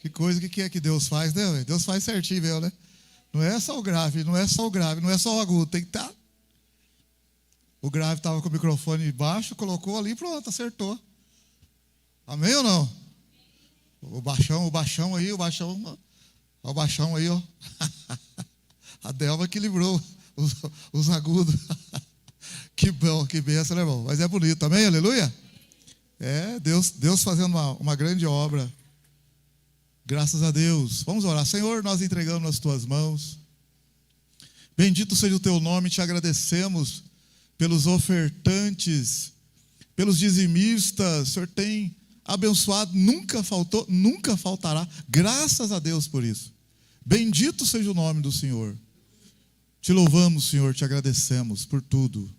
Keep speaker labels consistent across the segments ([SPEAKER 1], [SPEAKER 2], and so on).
[SPEAKER 1] Que coisa, o que é que Deus faz, né, ué? Deus faz certinho mesmo, né? Não é só o grave, não é só o grave, não é só o agudo, tem que estar. O grave estava com o microfone baixo, colocou ali, pronto, acertou. Amém ou não? O baixão aí, ó. A Delma que livrou os agudos. Que bom, que benção, né, irmão? Mas é bonito, amém? Aleluia? É, Deus fazendo uma grande obra. Graças a Deus. Vamos orar. Senhor, nós entregamos nas tuas mãos. Bendito seja o teu nome, te agradecemos pelos ofertantes, pelos dizimistas. O Senhor tem abençoado, nunca faltou, nunca faltará. Graças a Deus por isso. Bendito seja o nome do Senhor. Te louvamos, Senhor, te agradecemos por tudo.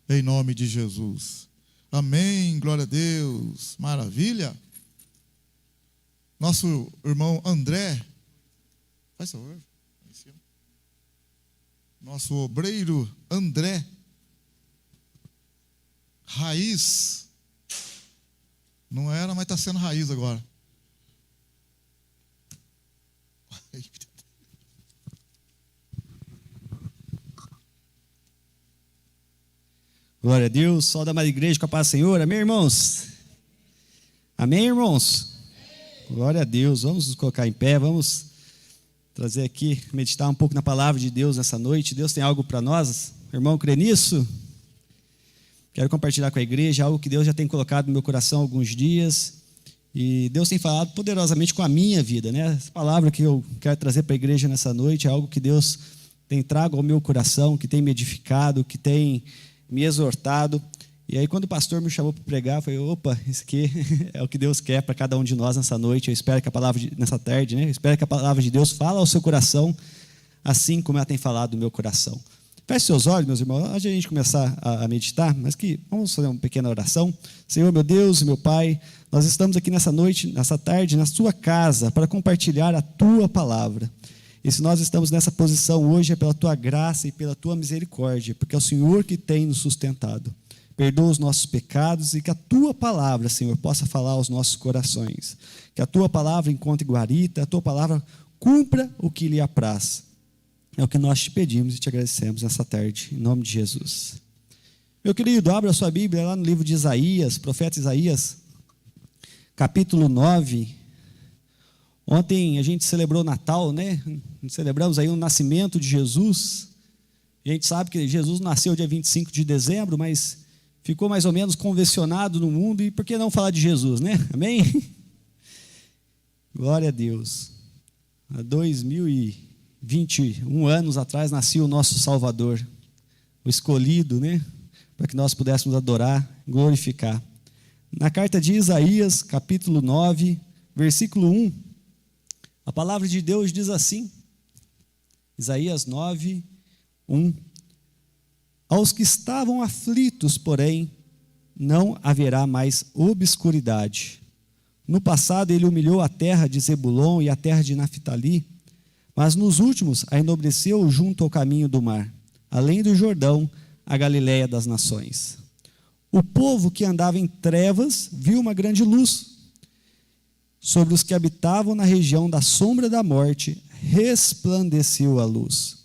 [SPEAKER 1] Em nome de Jesus. Amém, glória a Deus. Maravilha. Nosso irmão André, faz favor, nosso obreiro André, raiz, não era, mas está sendo raiz agora.
[SPEAKER 2] Glória a Deus, só da amada igreja com a paz do Senhor, amém, irmãos? Amém, irmãos? Glória a Deus, vamos nos colocar em pé, vamos trazer aqui, meditar um pouco na palavra de Deus nessa noite. Deus tem algo para nós, irmão, crê nisso? Quero compartilhar com a igreja algo que Deus já tem colocado no meu coração há alguns dias, e Deus tem falado poderosamente com a minha vida, né? Essa palavra que eu quero trazer para a igreja nessa noite é algo que Deus tem trago ao meu coração, que tem me edificado, que tem me exortado. E aí quando o pastor me chamou para pregar, eu falei, opa, isso aqui é o que Deus quer para cada um de nós nessa noite. Eu espero que a palavra, nessa tarde, né? Eu espero que a palavra de Deus fale ao seu coração, assim como ela tem falado no meu coração. Feche seus olhos, meus irmãos, antes de a gente começar a meditar, mas que vamos fazer uma pequena oração. Senhor, meu Deus e meu Pai, nós estamos aqui nessa noite, nessa tarde, na sua casa, para compartilhar a tua palavra. E se nós estamos nessa posição hoje é pela tua graça e pela tua misericórdia, porque é o Senhor que tem nos sustentado. Perdoa os nossos pecados e que a tua palavra, Senhor, possa falar aos nossos corações. Que a tua palavra encontre guarita, a tua palavra cumpra o que lhe apraz. É o que nós te pedimos e te agradecemos nessa tarde, em nome de Jesus. Meu querido, abra a sua Bíblia lá no livro de Isaías, profeta Isaías, capítulo 9. Ontem a gente celebrou o Natal, né? Celebramos aí o nascimento de Jesus. A gente sabe que Jesus nasceu dia 25 de dezembro, mas ficou mais ou menos convencionado no mundo, e por que não falar de Jesus, né? Amém? Glória a Deus. Há 2021 anos atrás nasceu o nosso Salvador, o escolhido, né? Para que nós pudéssemos adorar, glorificar. Na carta de Isaías, capítulo 9, versículo 1, a palavra de Deus diz assim, Isaías 9, 1, aos que estavam aflitos, porém, não haverá mais obscuridade. No passado ele humilhou a terra de Zebulon e a terra de Naftali, mas nos últimos a enobreceu junto ao caminho do mar, além do Jordão, a Galileia das nações. O povo que andava em trevas viu uma grande luz. Sobre os que habitavam na região da sombra da morte, resplandeceu a luz.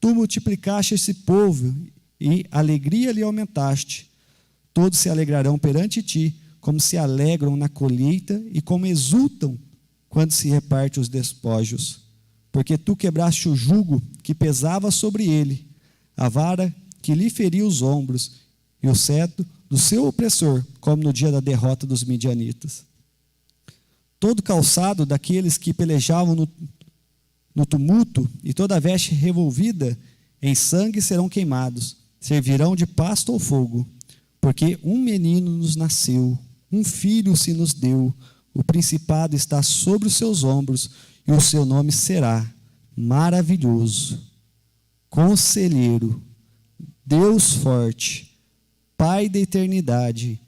[SPEAKER 2] Tu multiplicaste esse povo e alegria lhe aumentaste. Todos se alegrarão perante ti, como se alegram na colheita e como exultam quando se reparte os despojos. Porque tu quebraste o jugo que pesava sobre ele, a vara que lhe feria os ombros e o cetro do seu opressor, como no dia da derrota dos midianitas. Todo calçado daqueles que pelejavam no tumulto e toda a veste revolvida em sangue serão queimados, servirão de pasto ao fogo, porque um menino nos nasceu, um filho se nos deu, o principado está sobre os seus ombros, e o seu nome será Maravilhoso, Conselheiro, Deus Forte, Pai da Eternidade,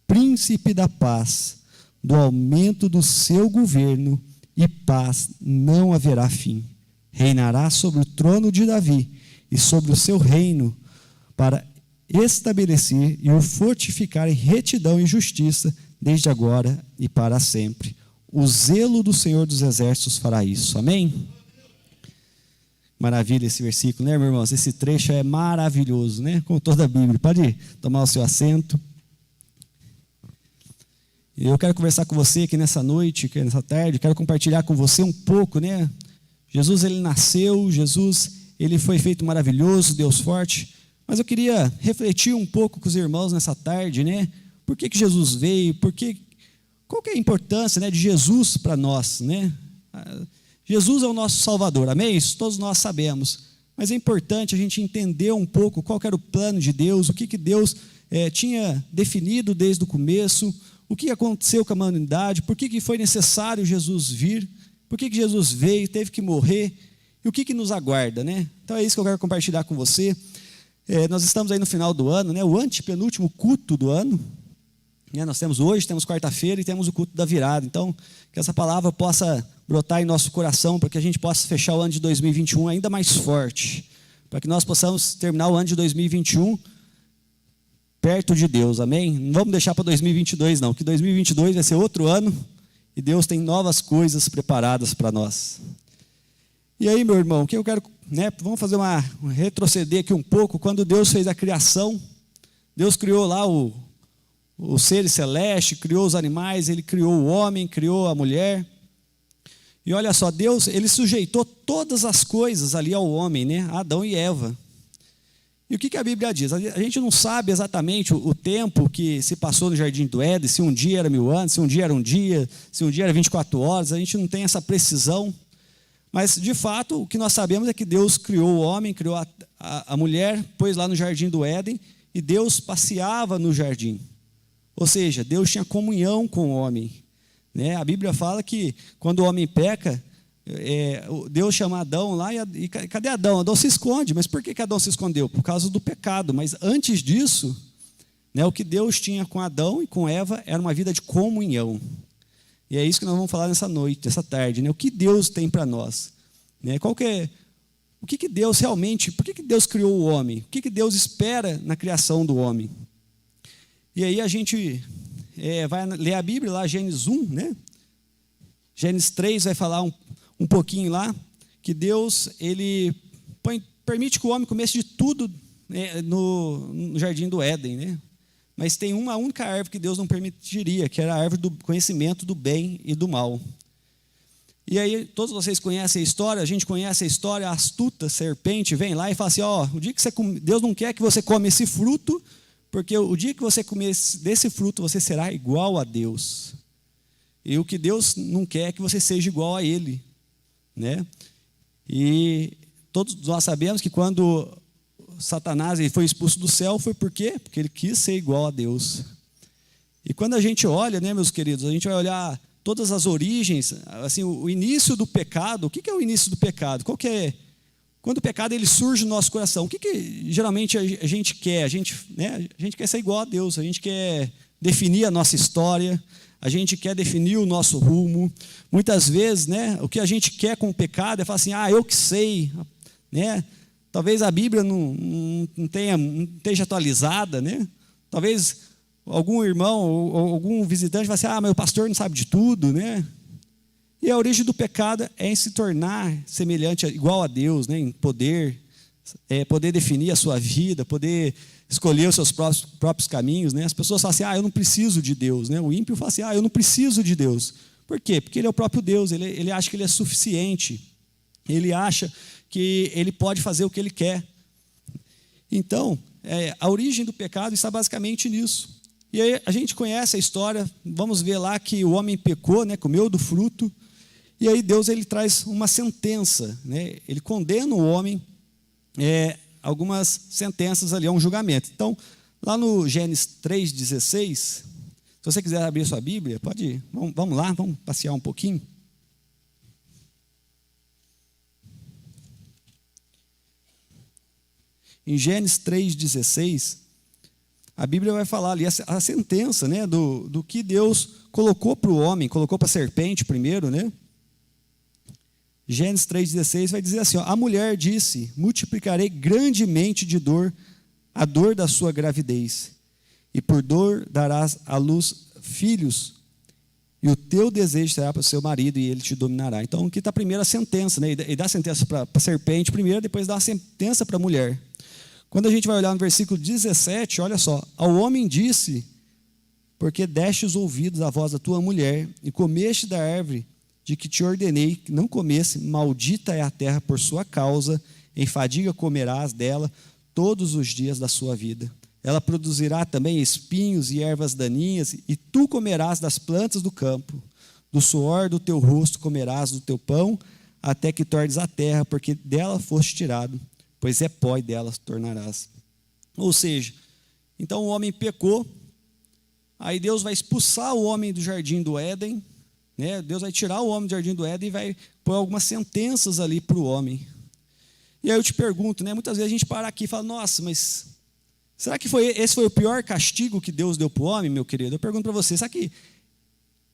[SPEAKER 2] Príncipe da Paz. Do aumento do seu governo e paz não haverá fim. Reinará sobre o trono de Davi e sobre o seu reino, para estabelecer e o fortificar em retidão e justiça, desde agora e para sempre. o zelo do Senhor dos Exércitos fará isso. Amém? Maravilha esse versículo, né, meus irmãos? Esse trecho é maravilhoso, né? Como toda a Bíblia. Pode tomar o seu assento. Eu quero conversar com você aqui nessa noite, nessa tarde. Quero compartilhar com você um pouco, né? Jesus, ele nasceu. Jesus, ele foi feito maravilhoso, Deus forte. Mas eu queria refletir um pouco com os irmãos nessa tarde, né? Por que Jesus veio? Qual que é a importância, né, de Jesus para nós, né? Jesus é o nosso Salvador, amém? Isso todos nós sabemos. Mas é importante a gente entender um pouco qual que era o plano de Deus, o que Deus tinha definido desde o começo, o que aconteceu com a humanidade, por que foi necessário Jesus vir, por que Jesus veio, teve que morrer, e o que nos aguarda, né? Então é isso que eu quero compartilhar com você. Nós estamos aí no final do ano, né? O antepenúltimo culto do ano. Nós temos hoje, temos quarta-feira e temos o culto da virada. Então, que essa palavra possa brotar em nosso coração, para que a gente possa fechar o ano de 2021 ainda mais forte, para que nós possamos terminar o ano de 2021 perto de Deus, amém? Não vamos deixar para 2022 não, que 2022 vai ser outro ano e Deus tem novas coisas preparadas para nós. E aí, meu irmão, o que eu quero, né? Vamos fazer retroceder aqui um pouco. Quando Deus fez a criação, Deus criou lá os seres celestes, criou os animais, ele criou o homem, criou a mulher. E olha só, Deus, ele sujeitou todas as coisas ali ao homem, né? Adão e Eva. E o que a Bíblia diz? A gente não sabe exatamente o tempo que se passou no Jardim do Éden, se um dia era 1000 anos, se um dia era um dia, se um dia era 24 horas, a gente não tem essa precisão. Mas, de fato, o que nós sabemos é que Deus criou o homem, criou a mulher, pôs lá no Jardim do Éden, e Deus passeava no jardim. Ou seja, Deus tinha comunhão com o homem, né? A Bíblia fala que quando o homem peca, Deus chama Adão lá e cadê Adão? Adão se esconde. Mas por que Adão se escondeu? Por causa do pecado. Mas antes disso, né, o que Deus tinha com Adão e com Eva era uma vida de comunhão. E é isso que nós vamos falar nessa noite, nessa tarde, né? O que Deus tem para nós, né? O que Deus realmente, por que Deus criou o homem? O que Deus espera na criação do homem? E aí a gente vai ler a Bíblia lá, Gênesis 1, né? Gênesis 3 vai falar um pouquinho lá, que Deus, ele permite que o homem comece de tudo, né, no Jardim do Éden, né? Mas tem uma única árvore que Deus não permitiria, que era a árvore do conhecimento do bem e do mal. E aí, todos vocês conhecem a história, a gente conhece a história, a astuta serpente vem lá e fala assim, o dia que você Deus não quer que você come esse fruto, porque o dia que você comer desse fruto, você será igual a Deus. E o que Deus não quer é que você seja igual a Ele, né? E todos nós sabemos que quando Satanás ele foi expulso do céu, foi por quê? Porque ele quis ser igual a Deus. E quando a gente olha, né, meus queridos, a gente vai olhar todas as origens, assim, o início do pecado. O que é o início do pecado? Qual que é? Quando o pecado ele surge no nosso coração, o que geralmente a gente quer? A gente quer ser igual a Deus, a gente quer definir a nossa história, a gente quer definir o nosso rumo. Muitas vezes, né, o que a gente quer com o pecado é falar assim, eu que sei, né? Talvez a Bíblia não esteja atualizada, né? Talvez algum irmão ou algum visitante vai assim, mas o pastor não sabe de tudo, né? E a origem do pecado é em se tornar semelhante, igual a Deus, né? Em poder definir a sua vida, poder escolher os seus próprios caminhos, né? As pessoas falam assim, eu não preciso de Deus, né? O ímpio fala assim, eu não preciso de Deus. Por quê? Porque ele é o próprio Deus, ele acha que ele é suficiente, ele acha que ele pode fazer o que ele quer. Então, a origem do pecado está basicamente nisso. E aí a gente conhece a história, vamos ver lá que o homem pecou, né? Comeu do fruto. E aí Deus ele traz uma sentença, né? Ele condena o homem, algumas sentenças ali, um julgamento. Então, lá no Gênesis 3,16, se você quiser abrir sua Bíblia, pode ir. Vamos lá, vamos passear um pouquinho. Em Gênesis 3,16, a Bíblia vai falar ali a sentença, né, do que Deus colocou para o homem, colocou para a serpente primeiro, né? Gênesis 3,16 vai dizer assim, a mulher disse, multiplicarei grandemente de dor a dor da sua gravidez, e por dor darás à luz filhos, e o teu desejo será para o seu marido, e ele te dominará. Então, aqui está a primeira sentença, né? E dá a sentença para a serpente primeiro, depois dá a sentença para a mulher. Quando a gente vai olhar no versículo 17, olha só: ao homem disse, porque deste os ouvidos à voz da tua mulher, e comeste da árvore de que te ordenei que não comesse, maldita é a terra por sua causa, em fadiga comerás dela todos os dias da sua vida. Ela produzirá também espinhos e ervas daninhas, e tu comerás das plantas do campo. Do suor do teu rosto comerás do teu pão, até que tornes a terra, porque dela foste tirado, pois é pó e dela tornarás. Ou seja, então o homem pecou, aí Deus vai expulsar o homem do jardim do Éden, né? Deus vai tirar o homem do jardim do Éden e vai pôr algumas sentenças ali para o homem. E aí eu te pergunto, né? Muitas vezes a gente para aqui e fala: nossa, mas será que esse foi o pior castigo que Deus deu para o homem, meu querido? Eu pergunto para você: será que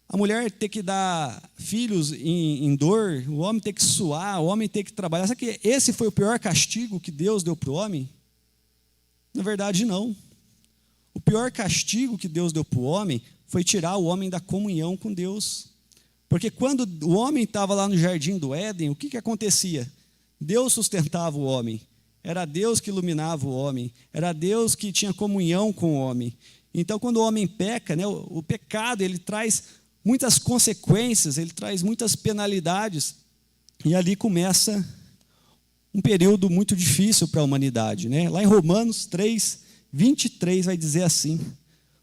[SPEAKER 2] a mulher ter que dar filhos em dor, o homem ter que suar, o homem ter que trabalhar, será que esse foi o pior castigo que Deus deu para o homem? Na verdade, não. O pior castigo que Deus deu para o homem foi tirar o homem da comunhão com Deus. Porque quando o homem estava lá no jardim do Éden, o que acontecia? Deus sustentava o homem. Era Deus que iluminava o homem. Era Deus que tinha comunhão com o homem. Então, quando o homem peca, né, o pecado ele traz muitas consequências, ele traz muitas penalidades. E ali começa um período muito difícil para a humanidade, né? Lá em Romanos 3, 23 vai dizer assim: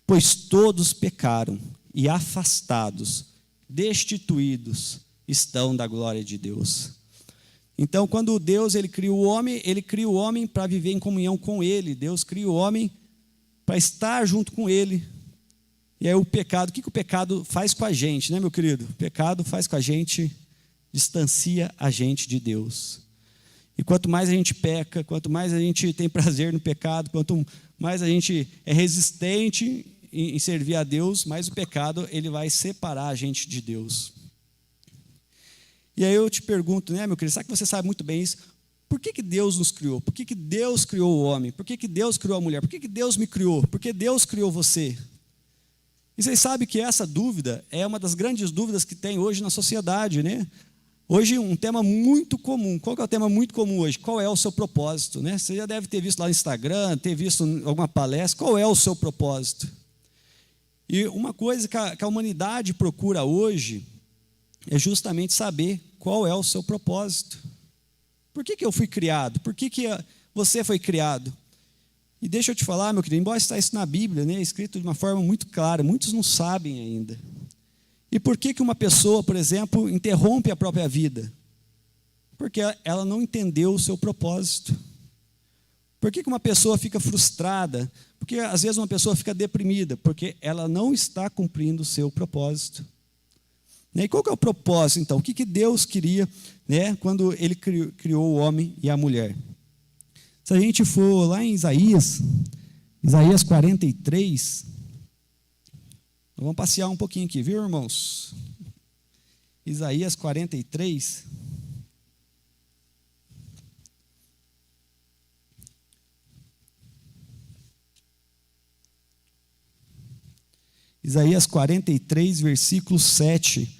[SPEAKER 2] pois todos pecaram e afastados, destituídos estão da glória de Deus. Então, quando Deus ele cria o homem para viver em comunhão com Ele. Deus cria o homem para estar junto com Ele. E aí o pecado, o que o pecado faz com a gente, né, meu querido? O pecado faz com a gente, distancia a gente de Deus. E quanto mais a gente peca, quanto mais a gente tem prazer no pecado, quanto mais a gente é resistente em servir a Deus, mais o pecado ele vai separar a gente de Deus. E aí eu te pergunto, né, meu querido, sabe que você sabe muito bem isso? Por que Deus nos criou? Por que Deus criou o homem? Por que Deus criou a mulher? Por que Deus me criou? Por que Deus criou você? E vocês sabem que essa dúvida é uma das grandes dúvidas que tem hoje na sociedade, né? Hoje um tema muito comum. Qual que é o tema muito comum hoje? Qual é o seu propósito, né? Você já deve ter visto lá no Instagram, ter visto em alguma palestra. Qual é o seu propósito? E uma coisa que a humanidade procura hoje é justamente saber qual é o seu propósito. Por que eu fui criado? Por que você foi criado? E deixa eu te falar, meu querido, embora está isso na Bíblia, né, escrito de uma forma muito clara, muitos não sabem ainda. E por que uma pessoa, por exemplo, interrompe a própria vida? Porque ela não entendeu o seu propósito. Por que uma pessoa fica frustrada? Porque às vezes uma pessoa fica deprimida, porque ela não está cumprindo o seu propósito. E qual que é o propósito, então? O que Deus queria, né, quando Ele criou o homem e a mulher? Se a gente for lá em Isaías 43, vamos passear um pouquinho aqui, viu, irmãos? Isaías 43. Isaías 43, versículo 7.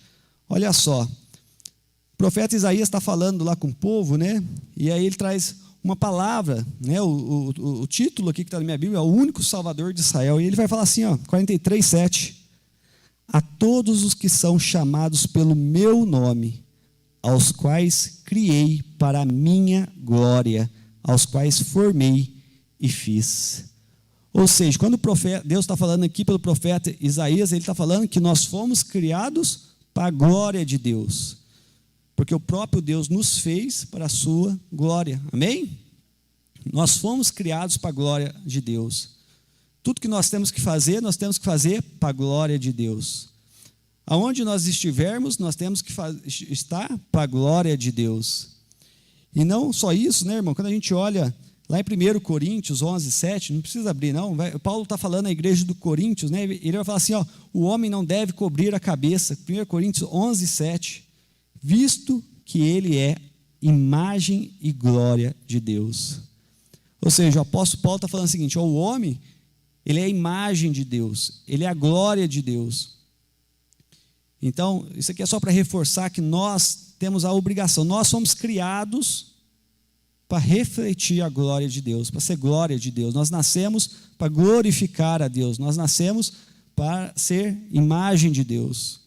[SPEAKER 2] Olha só, o profeta Isaías está falando lá com o povo, né? E aí ele traz uma palavra, né? O título aqui que está na minha Bíblia é o único Salvador de Israel. E ele vai falar assim, ó, 43, 7. A todos os que são chamados pelo meu nome, aos quais criei para a minha glória, aos quais formei e fiz. Ou seja, quando Deus está falando aqui pelo profeta Isaías, ele está falando que nós fomos criados para a glória de Deus. Porque o próprio Deus nos fez para a sua glória. Amém? Nós fomos criados para a glória de Deus. Tudo que nós temos que fazer para a glória de Deus. Aonde nós estivermos, nós temos que estar para a glória de Deus. E não só isso, né, irmão? Quando a gente olha lá em 1 Coríntios 11, 7, não precisa abrir não, Paulo está falando à igreja do Coríntios, né? Ele vai falar assim, ó, o homem não deve cobrir a cabeça, 1 Coríntios 11, 7, visto que ele é imagem e glória de Deus. Ou seja, o apóstolo Paulo está falando o seguinte, ó, o homem, ele é a imagem de Deus, ele é a glória de Deus. Então, isso aqui é só para reforçar que nós temos a obrigação, nós somos criados para refletir a glória de Deus, para ser glória de Deus. Nós nascemos para glorificar a Deus, nós nascemos para ser imagem de Deus.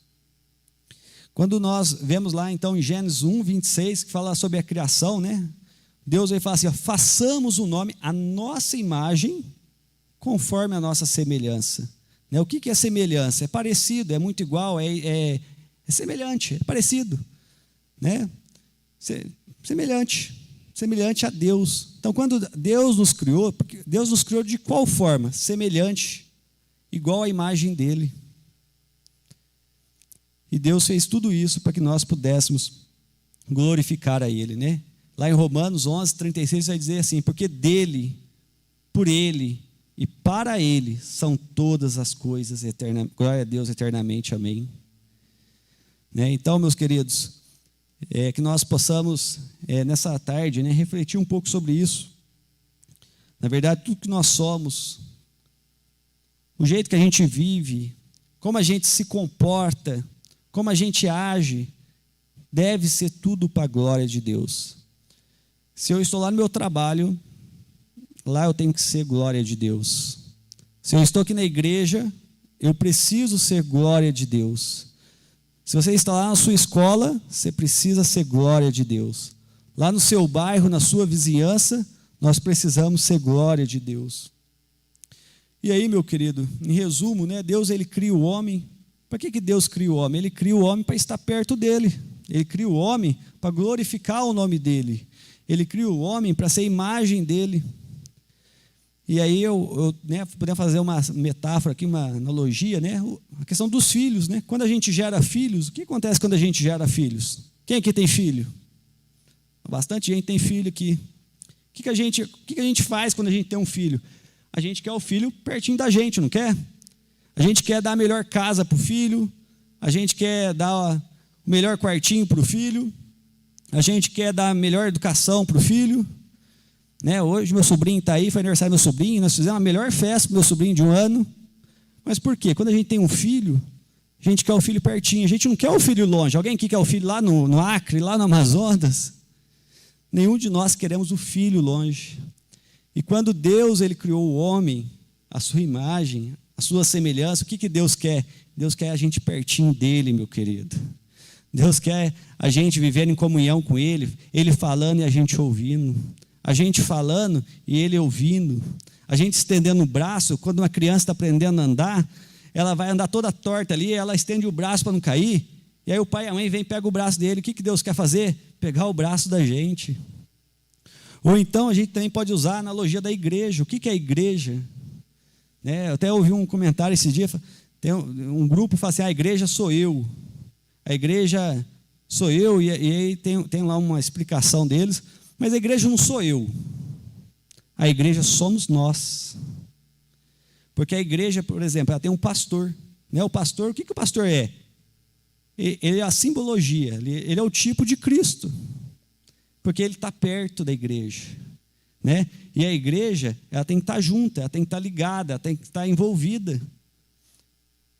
[SPEAKER 2] Quando nós vemos lá então em Gênesis 1, 26, que fala sobre a criação, né? Deus vai falar assim, ó, façamos o nome, a nossa imagem, conforme a nossa semelhança. Né? O que é semelhança? É parecido, é muito igual, é semelhante, é parecido. Né? Semelhante a Deus. Então, quando Deus nos criou, porque Deus nos criou de qual forma? Semelhante, igual à imagem dele. E Deus fez tudo isso para que nós pudéssemos glorificar a Ele, né? Lá em Romanos 11, 36 vai dizer assim, porque dele, por Ele e para Ele são todas as coisas, glória a Deus eternamente, amém. Né? Então, meus queridos, que nós possamos, nessa tarde, né, refletir um pouco sobre isso. Na verdade, tudo que nós somos, o jeito que a gente vive, como a gente se comporta, como a gente age, deve ser tudo para a glória de Deus. Se eu estou lá no meu trabalho, lá eu tenho que ser glória de Deus. Se eu estou aqui na igreja, eu preciso ser glória de Deus. Se você está lá na sua escola, você precisa ser glória de Deus. Lá no seu bairro, na sua vizinhança, nós precisamos ser glória de Deus. E aí, meu querido, em resumo, né, Deus ele cria o homem. Para que Deus cria o homem? Ele cria o homem para estar perto dele. Ele cria o homem para glorificar o nome dele. Ele cria o homem para ser imagem dele. E aí podemos fazer uma metáfora aqui, uma analogia, né? A questão dos filhos, né? Quando a gente gera filhos, o que acontece quando a gente gera filhos? Quem aqui tem filho? Bastante gente tem filho aqui. O que a gente faz quando a gente tem um filho? A gente quer o filho pertinho da gente, não quer? A gente quer dar a melhor casa para o filho, a gente quer dar o melhor quartinho para o filho, a gente quer dar a melhor educação para o filho. Né? Hoje meu sobrinho está aí, foi aniversário do meu sobrinho, nós fizemos a melhor festa para o meu sobrinho de 1 ano. Mas por quê? Quando a gente tem um filho, a gente quer o filho pertinho, a gente não quer o filho longe. Alguém aqui quer o filho lá no Acre, lá no Amazonas? Nenhum de nós queremos o filho longe. E quando Deus ele criou o homem, a sua imagem, a sua semelhança, o que Deus quer? Deus quer a gente pertinho dele, meu querido. Deus quer a gente vivendo em comunhão com ele, ele falando e a gente ouvindo. A gente falando e ele ouvindo. A gente estendendo o braço, quando uma criança está aprendendo a andar, ela vai andar toda torta ali, ela estende o braço para não cair, e aí o pai e a mãe vêm e pegam o braço dele. O que Deus quer fazer? Pegar o braço da gente. Ou então a gente também pode usar a analogia da igreja. O que é a igreja? Eu até ouvi um comentário esse dia, tem um grupo que fala assim, a igreja sou eu. A igreja sou eu, e aí tem lá uma explicação deles, mas a igreja não sou eu. A igreja somos nós. Porque a igreja, por exemplo, ela tem um pastor. Né? O pastor, o que o pastor é? Ele é a simbologia, ele é o tipo de Cristo. Porque ele está perto da igreja. Né? E a igreja, ela tem que estar junta, ela tem que estar ligada, ela tem que estar envolvida.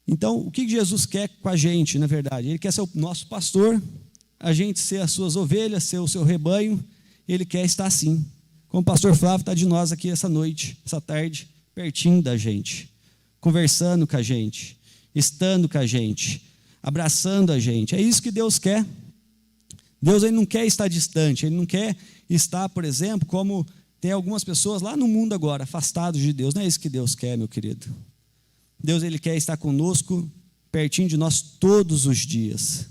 [SPEAKER 2] Então, o que Jesus quer com a gente, na verdade? Ele quer ser o nosso pastor, a gente ser as suas ovelhas, ser o seu rebanho. Ele quer estar assim. Como o pastor Flávio está de nós aqui essa noite, essa tarde, pertinho da gente, conversando com a gente, estando com a gente, abraçando a gente. É isso que Deus quer. Deus ele não quer estar distante, ele não quer estar, por exemplo, como tem algumas pessoas lá no mundo agora, afastados de Deus. Não é isso que Deus quer, meu querido. Deus ele quer estar conosco, pertinho de nós todos os dias.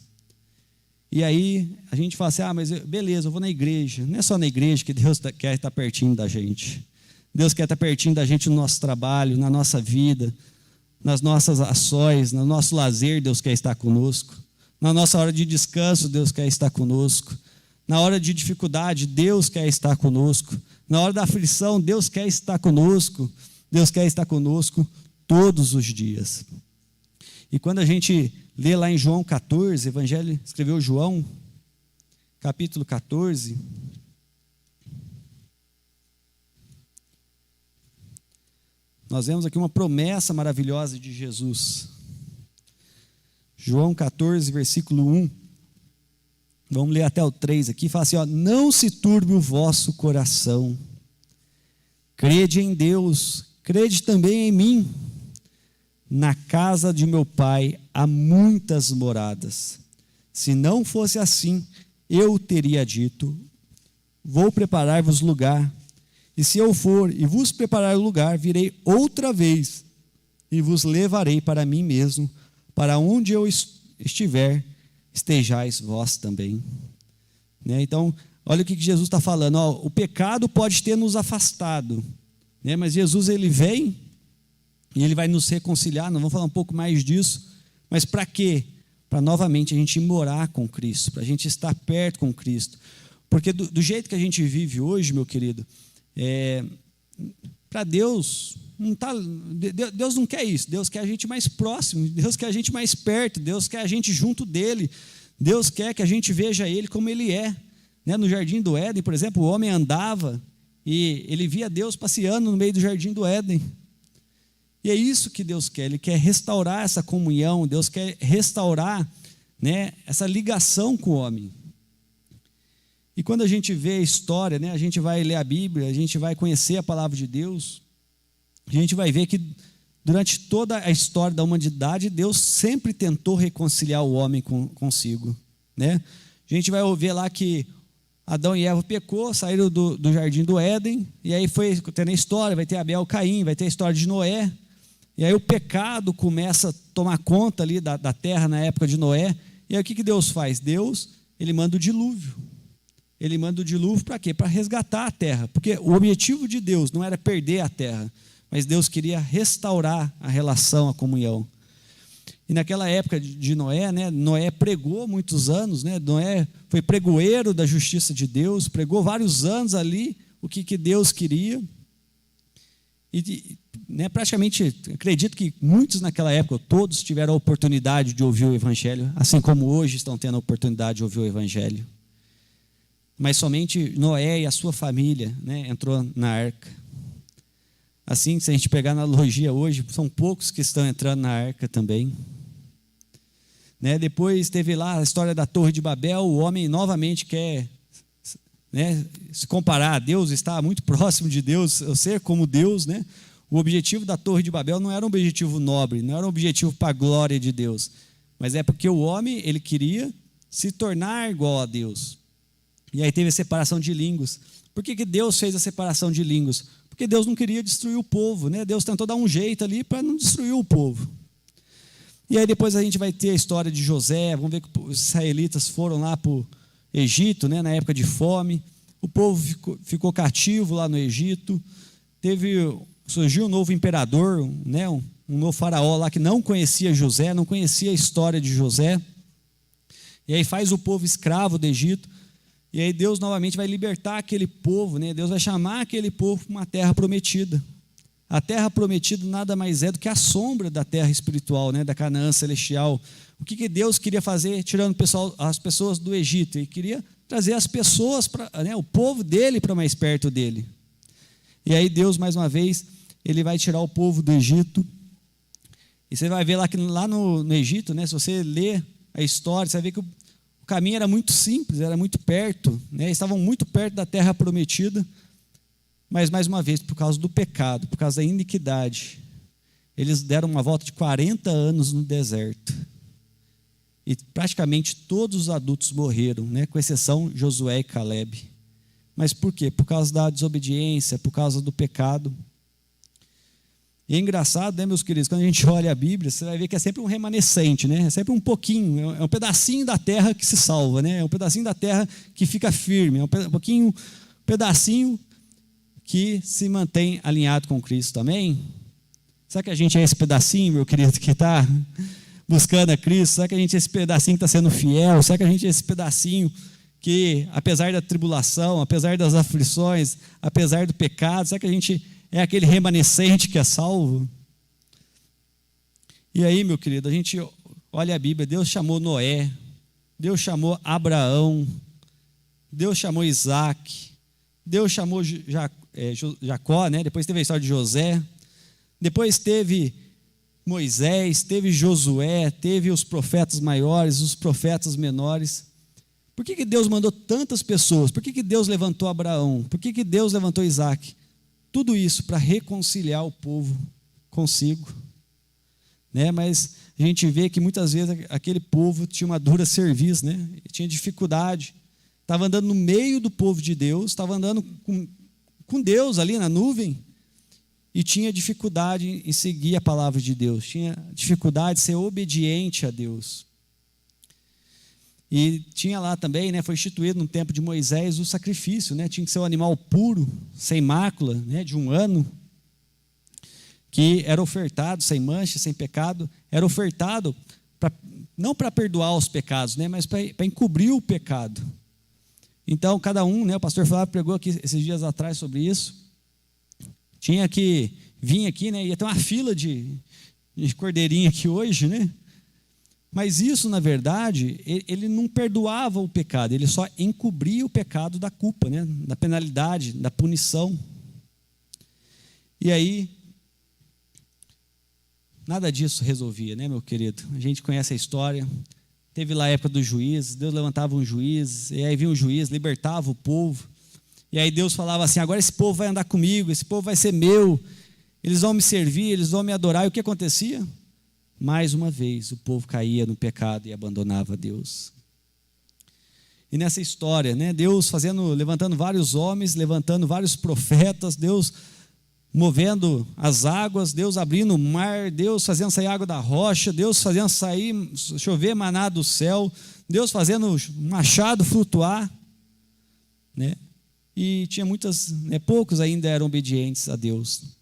[SPEAKER 2] E aí a gente fala assim, mas beleza, eu vou na igreja. Não é só na igreja que Deus quer estar pertinho da gente. Deus quer estar pertinho da gente no nosso trabalho, na nossa vida, nas nossas ações, no nosso lazer, Deus quer estar conosco. Na nossa hora de descanso, Deus quer estar conosco. Na hora de dificuldade, Deus quer estar conosco. Na hora da aflição, Deus quer estar conosco. Deus quer estar conosco todos os dias. E quando a gente lê lá em João 14, Evangelho escreveu João, capítulo 14, nós vemos aqui uma promessa maravilhosa de Jesus. João 14, versículo 1. Vamos ler até o 3 aqui. Fala assim, ó, não se turbe o vosso coração. Crede em Deus, crede também em mim. Na casa de meu pai há muitas moradas. Se não fosse assim, eu teria dito, vou preparar-vos lugar. E se eu for e vos preparar o lugar, virei outra vez e vos levarei para mim mesmo, para onde eu estiver, estejais vós também. Né? Então, olha o que Jesus está falando. Ó, o pecado pode ter nos afastado, né? Mas Jesus ele vem e ele vai nos reconciliar. Nós vamos falar um pouco mais disso. Mas para quê? Para novamente a gente morar com Cristo, para a gente estar perto com Cristo. Porque do jeito que a gente vive hoje, meu querido, para Deus não tá, Deus não quer isso. Deus quer a gente mais próximo, Deus quer a gente mais perto, Deus quer a gente junto dele. Deus quer que a gente veja ele como ele é. Né? No jardim do Éden, por exemplo, o homem andava e ele via Deus passeando no meio do jardim do Éden. E é isso que Deus quer. Ele quer restaurar essa comunhão. Deus quer restaurar, né, essa ligação com o homem. E quando a gente vê a história, né, a gente vai ler a Bíblia, a gente vai conhecer a palavra de Deus, a gente vai ver que durante toda a história da humanidade, Deus sempre tentou reconciliar o homem consigo. Né? A gente vai ver lá que Adão e Eva pecou, saíram do jardim do Éden, e aí foi tendo a história, vai ter Abel, Caim, vai ter a história de Noé, e aí o pecado começa a tomar conta ali da terra na época de Noé, e aí o que Deus faz? Deus, ele manda o dilúvio. Ele manda o dilúvio para quê? Para resgatar a terra, porque o objetivo de Deus não era perder a terra, mas Deus queria restaurar a relação, a comunhão. E naquela época de Noé, né, Noé pregou muitos anos, né, Noé foi pregoeiro da justiça de Deus, pregou vários anos ali o que Deus queria. E né, praticamente, acredito que muitos naquela época, todos tiveram a oportunidade de ouvir o Evangelho, assim como hoje estão tendo a oportunidade de ouvir o Evangelho. Mas somente Noé e a sua família, né, entrou na arca. Assim, se a gente pegar na analogia hoje, são poucos que estão entrando na arca também. Né? Depois teve lá a história da Torre de Babel, o homem novamente quer, né, se comparar a Deus, estar muito próximo de Deus, ser como Deus. Né? O objetivo da Torre de Babel não era um objetivo nobre, não era um objetivo para a glória de Deus, mas é porque o homem ele queria se tornar igual a Deus. E aí teve a separação de línguas. Por que Deus fez a separação de línguas? Porque Deus não queria destruir o povo, né? Deus tentou dar um jeito ali para não destruir o povo. E aí depois a gente vai ter a história de José, vamos ver que os israelitas foram lá para o Egito, né, na época de fome, o povo ficou cativo lá no Egito, surgiu um novo imperador, né, um novo faraó lá que não conhecia José, não conhecia a história de José, e aí faz o povo escravo do Egito. E aí Deus novamente vai libertar aquele povo, né? Deus vai chamar aquele povo para uma terra prometida. A terra prometida nada mais é do que a sombra da terra espiritual, né? Da Canaã celestial. O que Deus queria fazer tirando as pessoas do Egito? Ele queria trazer as pessoas, né? O povo dele para mais perto dele. E aí Deus, mais uma vez, ele vai tirar o povo do Egito. E você vai ver lá no Egito, né? Se você ler a história, você vai ver que o caminho era muito simples, era muito perto, né? Estavam muito perto da terra prometida, mas mais uma vez, por causa do pecado, por causa da iniquidade, eles deram uma volta de 40 anos no deserto, e praticamente todos os adultos morreram, né? Com exceção de Josué e Caleb. Mas por quê? Por causa da desobediência, por causa do pecado. E é engraçado, né, meus queridos, quando a gente olha a Bíblia, você vai ver que é sempre um remanescente, né? É sempre um pouquinho, é um pedacinho da terra que se salva, né? É um pedacinho da terra que fica firme, é um pedacinho que se mantém alinhado com Cristo também. Será que a gente é esse pedacinho, meu querido, que está buscando a Cristo? Será que a gente é esse pedacinho que está sendo fiel? Será que a gente é esse pedacinho que, apesar da tribulação, apesar das aflições, apesar do pecado, será que a gente é aquele remanescente que é salvo? E aí, meu querido, a gente olha a Bíblia, Deus chamou Noé, Deus chamou Abraão, Deus chamou Isaac, Deus chamou Jacó, né? Depois teve a história de José, depois teve Moisés, teve Josué, teve os profetas maiores, os profetas menores. Por que Deus mandou tantas pessoas? Por que Deus levantou Abraão? Por que Deus levantou Isaac? Tudo isso para reconciliar o povo consigo. Né? Mas a gente vê que muitas vezes aquele povo tinha uma dura serviço, né? Tinha dificuldade. Estava andando no meio do povo de Deus, estava andando com Deus ali na nuvem, e tinha dificuldade em seguir a palavra de Deus, tinha dificuldade de ser obediente a Deus. E tinha lá também, né, foi instituído no tempo de Moisés o sacrifício, né, tinha que ser um animal puro, sem mácula, né, de 1 ano, que era ofertado, sem mancha, sem pecado, era ofertado não para perdoar os pecados, né, mas para encobrir o pecado. Então, cada um, né, o pastor Flávio pregou aqui esses dias atrás sobre isso, tinha que vir aqui, né, ia ter uma fila de cordeirinho aqui hoje, né? Mas isso, na verdade, ele não perdoava o pecado, ele só encobria o pecado da culpa, né? Da penalidade, da punição. E aí, nada disso resolvia, né, meu querido? A gente conhece a história. Teve lá a época dos juízes, Deus levantava um juiz, e aí vinha um juiz, libertava o povo. E aí Deus falava assim: agora esse povo vai andar comigo, esse povo vai ser meu, eles vão me servir, eles vão me adorar. E o que acontecia? Mais uma vez, o povo caía no pecado e abandonava Deus. E nessa história, né, Deus levantando vários homens, levantando vários profetas, Deus movendo as águas, Deus abrindo o mar, Deus fazendo sair água da rocha, Deus fazendo chover maná do céu, Deus fazendo o machado flutuar, né? E tinha poucos ainda eram obedientes a Deus.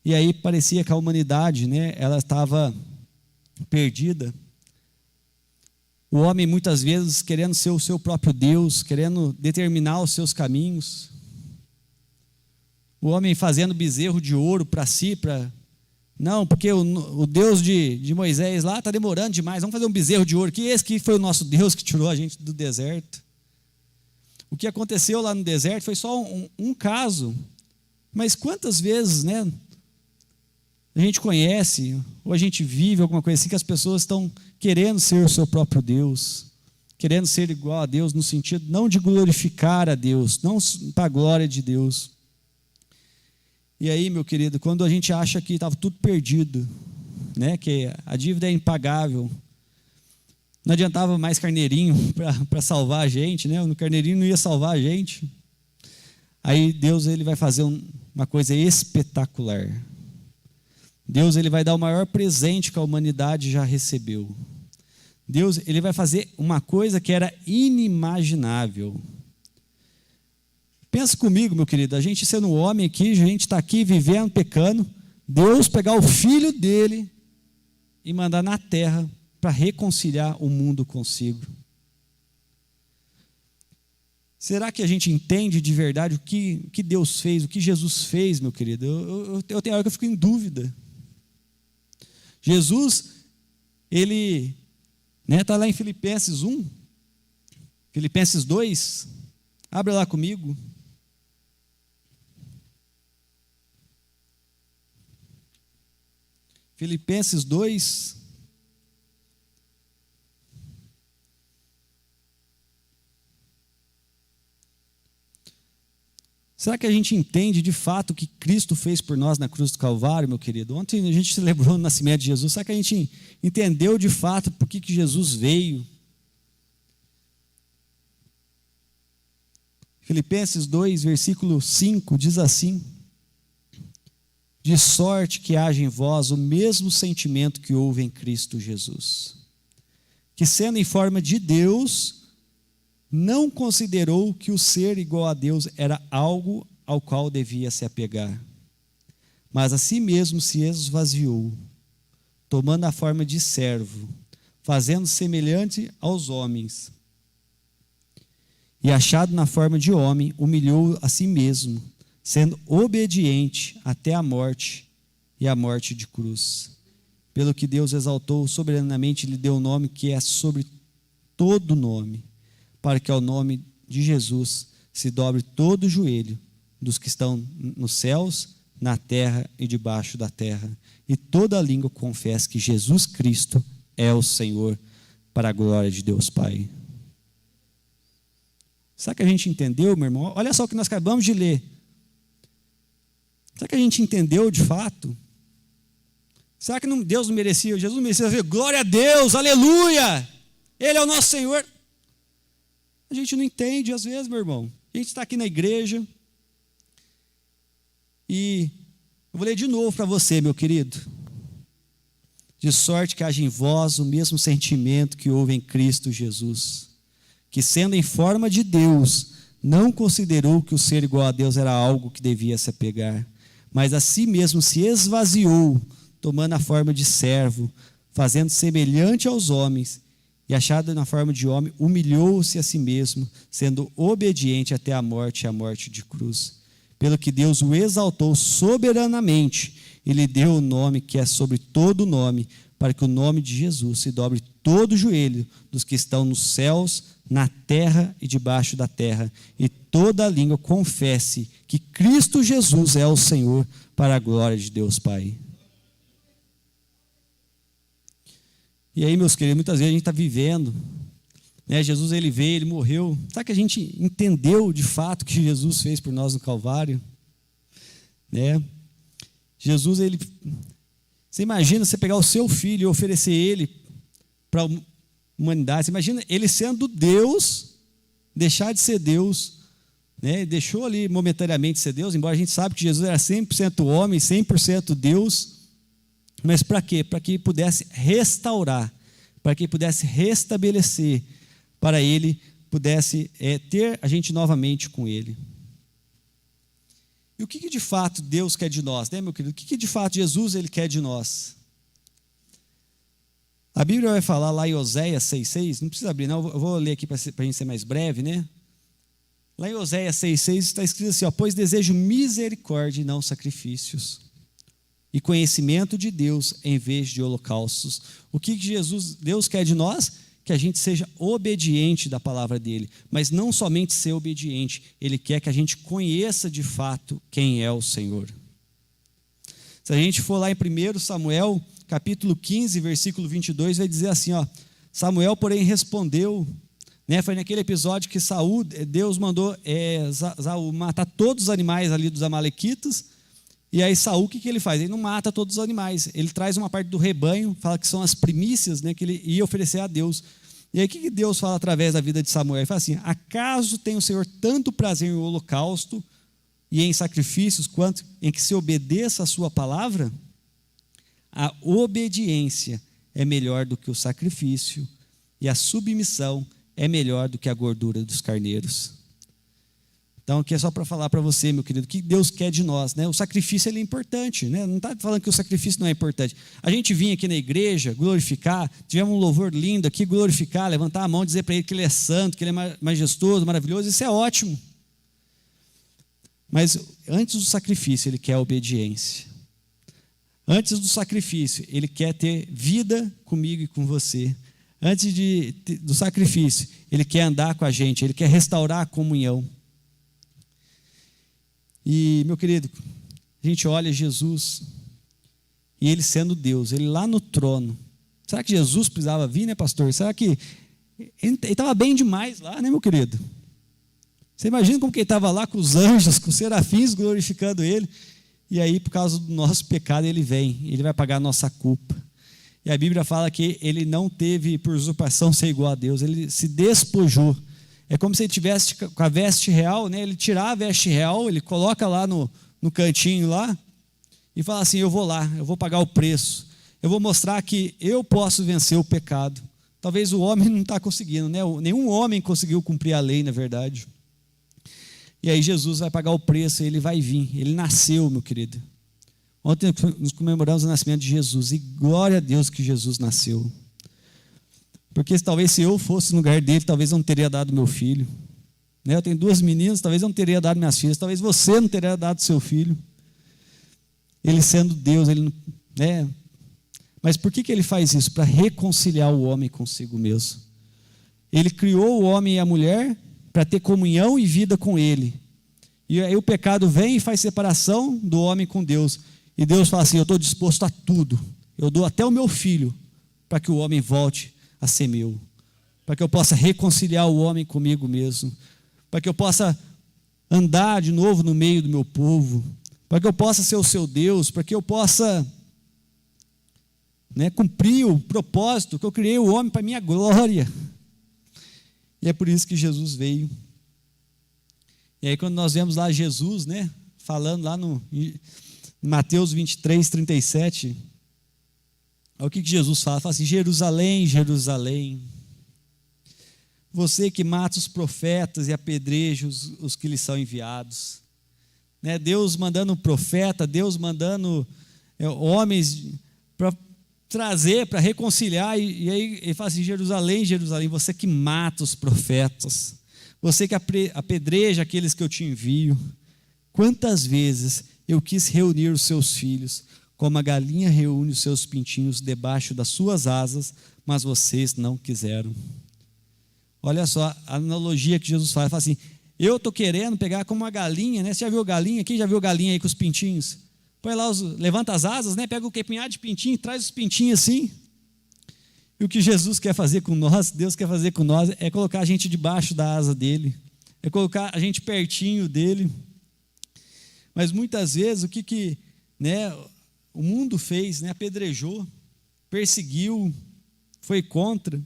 [SPEAKER 2] E aí parecia que a humanidade, né, ela estava perdida. O homem muitas vezes querendo ser o seu próprio Deus, querendo determinar os seus caminhos. O homem fazendo bezerro de ouro para si, não, porque o Deus de Moisés lá está demorando demais, vamos fazer um bezerro de ouro, que esse que foi o nosso Deus que tirou a gente do deserto. O que aconteceu lá no deserto foi só um caso, mas quantas vezes, né, a gente conhece, ou a gente vive alguma coisa assim, que as pessoas estão querendo ser o seu próprio Deus, querendo ser igual a Deus, no sentido não de glorificar a Deus, não para a glória de Deus. E aí, meu querido, quando a gente acha que estava tudo perdido, né, que a dívida é impagável, não adiantava mais carneirinho para salvar a gente, né? O carneirinho não ia salvar a gente. Aí Deus ele vai fazer uma coisa espetacular. Deus ele vai dar o maior presente que a humanidade já recebeu. Deus ele vai fazer uma coisa que era inimaginável. Pensa comigo, meu querido, a gente sendo homem aqui, a gente está aqui vivendo, pecando, Deus pegar o filho dele e mandar na terra para reconciliar o mundo consigo. Será que a gente entende de verdade o que Deus fez, o que Jesus fez, meu querido? Eu tenho hora que eu fico em dúvida. Jesus, ele está lá em Filipenses 1, Filipenses 2, abre lá comigo. Filipenses 2. Será que a gente entende de fato o que Cristo fez por nós na cruz do Calvário, meu querido? Ontem a gente celebrou o nascimento de Jesus. Será que a gente entendeu de fato por que Jesus veio? Filipenses 2, versículo 5, diz assim: de sorte que haja em vós o mesmo sentimento que houve em Cristo Jesus, que sendo em forma de Deus, não considerou que o ser igual a Deus era algo ao qual devia se apegar, mas a si mesmo se esvaziou, tomando a forma de servo, fazendo semelhante aos homens, e achado na forma de homem, humilhou a si mesmo, sendo obediente até a morte, e a morte de cruz. Pelo que Deus exaltou soberanamente, lhe deu o nome que é sobre todo nome, para que ao nome de Jesus se dobre todo o joelho dos que estão nos céus, na terra e debaixo da terra, e toda língua confesse que Jesus Cristo é o Senhor, para a glória de Deus Pai. Será que a gente entendeu, meu irmão? Olha só o que nós acabamos de ler. Será que a gente entendeu de fato? Será que Deus não merecia, Jesus não merecia ver, glória a Deus, aleluia, Ele é o nosso Senhor? A gente não entende às vezes, meu irmão. A gente está aqui na igreja e eu vou ler de novo para você, meu querido. De sorte que haja em vós o mesmo sentimento que houve em Cristo Jesus, que sendo em forma de Deus, não considerou que o ser igual a Deus era algo que devia se apegar, mas a si mesmo se esvaziou, tomando a forma de servo, fazendo semelhante aos homens, e achado na forma de homem, humilhou-se a si mesmo, sendo obediente até a morte de cruz. Pelo que Deus o exaltou soberanamente, e lhe deu o nome que é sobre todo nome, para que o nome de Jesus se dobre todo o joelho dos que estão nos céus, na terra e debaixo da terra, e toda língua confesse que Cristo Jesus é o Senhor, para a glória de Deus Pai. E aí, meus queridos, muitas vezes a gente está vivendo, né? Jesus, ele veio, ele morreu. Será que a gente entendeu de fato o que Jesus fez por nós no Calvário? Né? Jesus, ele... Você imagina você pegar o seu filho e oferecer ele para a humanidade. Você imagina ele sendo Deus, deixar de ser Deus, né? Deixou ali momentaneamente de ser Deus, embora a gente saiba que Jesus era 100% homem, 100% Deus. Mas para quê? Para que pudesse restaurar, para que pudesse restabelecer, para ele pudesse ter a gente novamente com ele. E o que de fato Deus quer de nós, né, meu querido? O que de fato Jesus ele quer de nós? A Bíblia vai falar lá em Oséias 6,6, não precisa abrir não, eu vou ler aqui para a gente ser mais breve, né? Lá em Oséias 6,6 está escrito assim, ó, pois desejo misericórdia e não sacrifícios, e conhecimento de Deus em vez de holocaustos. O que Deus quer de nós? Que a gente seja obediente da palavra dele, mas não somente ser obediente, ele quer que a gente conheça de fato quem é o Senhor. Se a gente for lá em 1 Samuel, capítulo 15, versículo 22, vai dizer assim, ó, Samuel, porém, respondeu, né, foi naquele episódio que Deus mandou Saul matar todos os animais ali dos amalequitas. E aí Saul, o que ele faz? Ele não mata todos os animais, ele traz uma parte do rebanho, fala que são as primícias, né, que ele ia oferecer a Deus. E aí o que Deus fala através da vida de Samuel? Ele fala assim, acaso tem o Senhor tanto prazer em holocausto e em sacrifícios, quanto em que se obedeça a sua palavra? A obediência é melhor do que o sacrifício, e a submissão é melhor do que a gordura dos carneiros. Então, aqui é só para falar para você, meu querido, o que Deus quer de nós, né? O sacrifício ele é importante, né? Não está falando que o sacrifício não é importante. A gente vinha aqui na igreja glorificar, tivemos um louvor lindo aqui, glorificar, levantar a mão, dizer para ele que ele é santo, que ele é majestoso, maravilhoso, isso é ótimo. Mas antes do sacrifício, ele quer a obediência. Antes do sacrifício, ele quer ter vida comigo e com você. Antes do sacrifício, ele quer andar com a gente, ele quer restaurar a comunhão. E, meu querido, a gente olha Jesus e ele sendo Deus, ele lá no trono. Será que Jesus precisava vir, né, pastor? Será que ele estava bem demais lá, né, meu querido? Você imagina como que ele estava lá com os anjos, com os serafins glorificando ele, e aí, por causa do nosso pecado, ele vem, ele vai pagar a nossa culpa. E a Bíblia fala que ele não teve por usurpação ser igual a Deus, ele se despojou. É como se ele tivesse com a veste real, né? Ele tirar a veste real, ele coloca lá no cantinho lá e fala assim, eu vou lá, eu vou pagar o preço, eu vou mostrar que eu posso vencer o pecado. Talvez o homem não está conseguindo, né? Nenhum homem conseguiu cumprir a lei, na verdade. E aí Jesus vai pagar o preço, ele vai vir, ele nasceu, meu querido. Ontem nós comemoramos o nascimento de Jesus, e glória a Deus que Jesus nasceu. Porque talvez se eu fosse no lugar dele, talvez eu não teria dado meu filho. Né? Eu tenho 2 meninas, talvez eu não teria dado minhas filhas, talvez você não teria dado seu filho. Ele sendo Deus, ele, né? Mas por que ele faz isso? Para reconciliar o homem consigo mesmo. Ele criou o homem e a mulher para ter comunhão e vida com ele. E aí o pecado vem e faz separação do homem com Deus. E Deus fala assim: eu estou disposto a tudo. Eu dou até o meu filho para que o homem volte a ser meu. Para que eu possa reconciliar o homem comigo mesmo. Para que eu possa andar de novo no meio do meu povo. Para que eu possa ser o seu Deus. Para que eu possa cumprir o propósito que eu criei o homem para a minha glória. E é por isso que Jesus veio. E aí quando nós vemos lá Jesus, falando lá no Mateus 23, 37, olha o que Jesus fala. Fala assim: Jerusalém, Jerusalém, você que mata os profetas e apedreja os que lhes são enviados. Deus mandando um profeta, Deus mandando homens para trazer, para reconciliar, e aí ele fala assim: Jerusalém, Jerusalém, você que mata os profetas, você que apedreja aqueles que eu te envio. Quantas vezes eu quis reunir os seus filhos, como a galinha reúne os seus pintinhos debaixo das suas asas, mas vocês não quiseram. Olha só a analogia que Jesus faz. Ele fala assim: eu estou querendo pegar como uma galinha, Você já viu galinha? Quem já viu galinha aí com os pintinhos? Põe lá, levanta as asas, pega o quepinhado de pintinho, traz os pintinhos assim. E o que Jesus quer fazer com nós, Deus quer fazer com nós, é colocar a gente debaixo da asa dele, é colocar a gente pertinho dele. Mas muitas vezes o que o mundo fez, apedrejou, perseguiu, foi contra.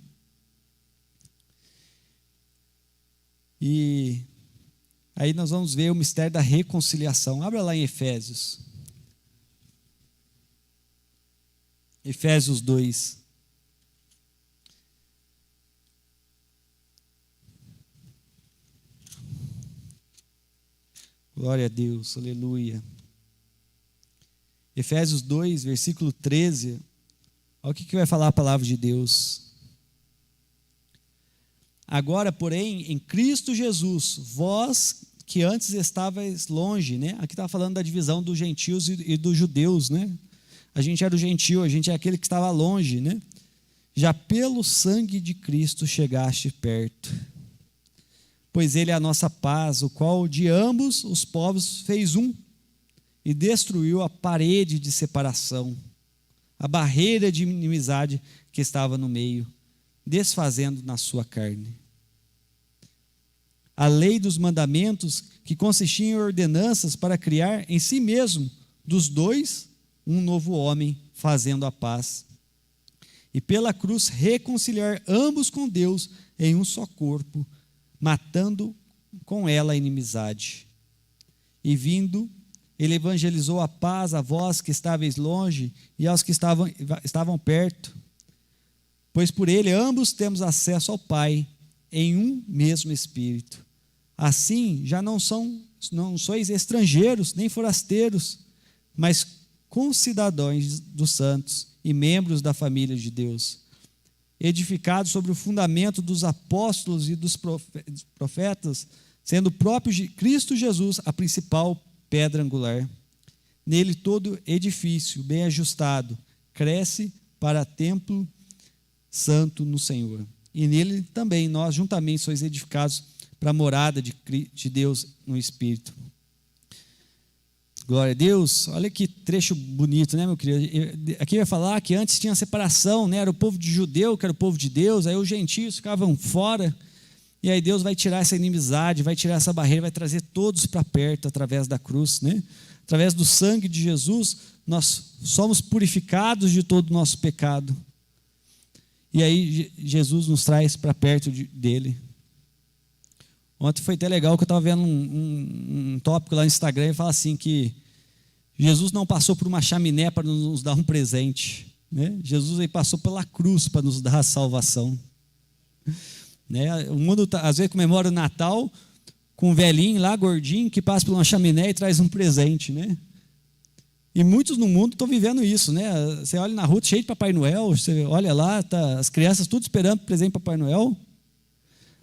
[SPEAKER 2] E aí nós vamos ver o mistério da reconciliação. Abra lá em Efésios. Efésios 2. Glória a Deus, aleluia. Efésios 2, versículo 13. Olha o que vai falar a palavra de Deus. Agora, porém, em Cristo Jesus, vós que antes estavais longe, Aqui está falando da divisão dos gentios e dos judeus, A gente era o gentio, a gente é aquele que estava longe, Já pelo sangue de Cristo chegaste perto. Pois ele é a nossa paz, o qual de ambos os povos fez um, e destruiu a parede de separação, a barreira de inimizade que estava no meio, desfazendo na sua carne a lei dos mandamentos, que consistia em ordenanças para criar em si mesmo dos dois um novo homem, fazendo a paz, e pela cruz reconciliar ambos com Deus em um só corpo, matando com ela a inimizade. E vindo, ele evangelizou a paz a vós que estáveis longe e aos que estavam perto, pois por ele ambos temos acesso ao Pai em um mesmo Espírito. Assim, já não sois estrangeiros nem forasteiros, mas concidadãos dos santos e membros da família de Deus, edificados sobre o fundamento dos apóstolos e dos profetas, sendo o próprio Cristo Jesus a principal pedra angular. Nele todo edifício bem ajustado cresce para templo santo no Senhor. E nele também nós juntamente sois edificados para a morada de Deus no Espírito. Glória a Deus. Olha que trecho bonito, meu querido? Aqui vai falar que antes tinha separação, Era o povo de judeu, que era o povo de Deus, aí os gentios ficavam fora, e aí Deus vai tirar essa inimizade, vai tirar essa barreira, vai trazer todos para perto através da cruz, Através do sangue de Jesus, nós somos purificados de todo o nosso pecado. E aí Jesus nos traz para perto dele. Ontem foi até legal que eu estava vendo um tópico lá no Instagram e fala assim que Jesus não passou por uma chaminé para nos dar um presente, Jesus aí passou pela cruz para nos dar a salvação, O mundo às vezes comemora o Natal com um velhinho lá, gordinho, que passa por uma chaminé e traz um presente, E muitos no mundo estão vivendo isso, Você olha na rua cheio de Papai Noel, você olha lá, tá as crianças tudo esperando presente para Papai Noel.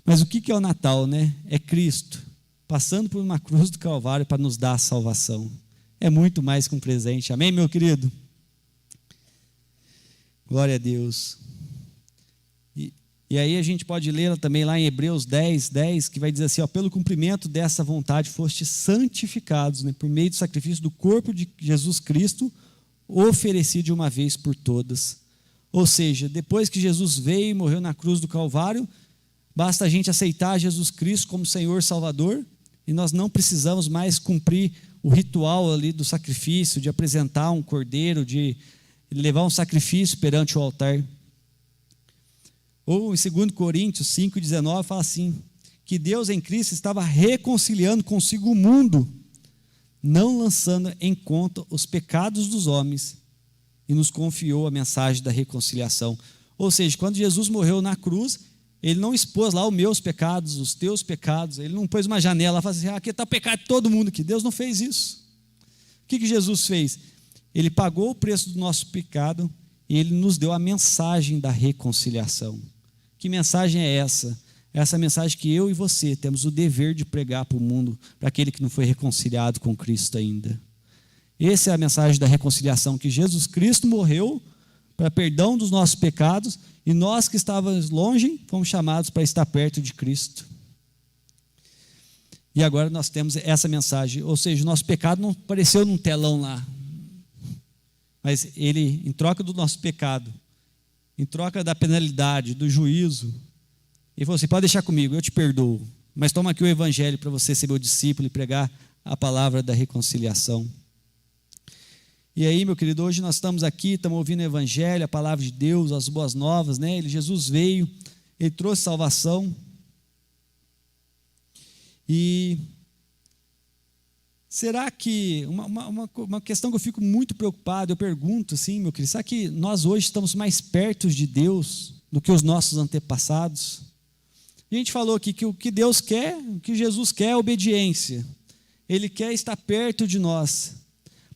[SPEAKER 2] Mas o que é o Natal, É Cristo passando por uma cruz do Calvário para nos dar a salvação. É muito mais que um presente. Amém, meu querido? Glória a Deus. E aí a gente pode ler também lá em Hebreus 10:10, que vai dizer assim, ó, pelo cumprimento dessa vontade fostes santificados, né, por meio do sacrifício do corpo de Jesus Cristo, oferecido de uma vez por todas. Ou seja, depois que Jesus veio e morreu na cruz do Calvário, basta a gente aceitar Jesus Cristo como Senhor Salvador, e nós não precisamos mais cumprir o ritual ali do sacrifício, de apresentar um cordeiro, de levar um sacrifício perante o altar. Ou em 2 Coríntios 5:19 fala assim, que Deus em Cristo estava reconciliando consigo o mundo, não lançando em conta os pecados dos homens, e nos confiou a mensagem da reconciliação. Ou seja, quando Jesus morreu na cruz, ele não expôs lá os meus pecados, os teus pecados, ele não pôs uma janela e falou assim, aqui está o pecado de todo mundo aqui. Deus não fez isso. O que Jesus fez? Ele pagou o preço do nosso pecado e ele nos deu a mensagem da reconciliação. Que mensagem é essa? Essa mensagem que eu e você temos o dever de pregar para o mundo, para aquele que não foi reconciliado com Cristo ainda. Essa é a mensagem da reconciliação, que Jesus Cristo morreu para perdão dos nossos pecados, e nós que estávamos longe, fomos chamados para estar perto de Cristo. E agora nós temos essa mensagem, ou seja, o nosso pecado não apareceu num telão lá, mas ele, em troca do nosso pecado, em troca da penalidade, do juízo, ele falou assim, pode deixar comigo, eu te perdoo, mas toma aqui o evangelho para você ser meu discípulo e pregar a palavra da reconciliação. E aí, meu querido, hoje nós estamos aqui, estamos ouvindo o evangelho, a palavra de Deus, as boas novas, né? Jesus veio, ele trouxe salvação. E será que, uma questão que eu fico muito preocupado, eu pergunto assim, meu querido, será que nós hoje estamos mais perto de Deus do que os nossos antepassados? A gente falou aqui que o que Deus quer, o que Jesus quer é obediência. Ele quer estar perto de nós.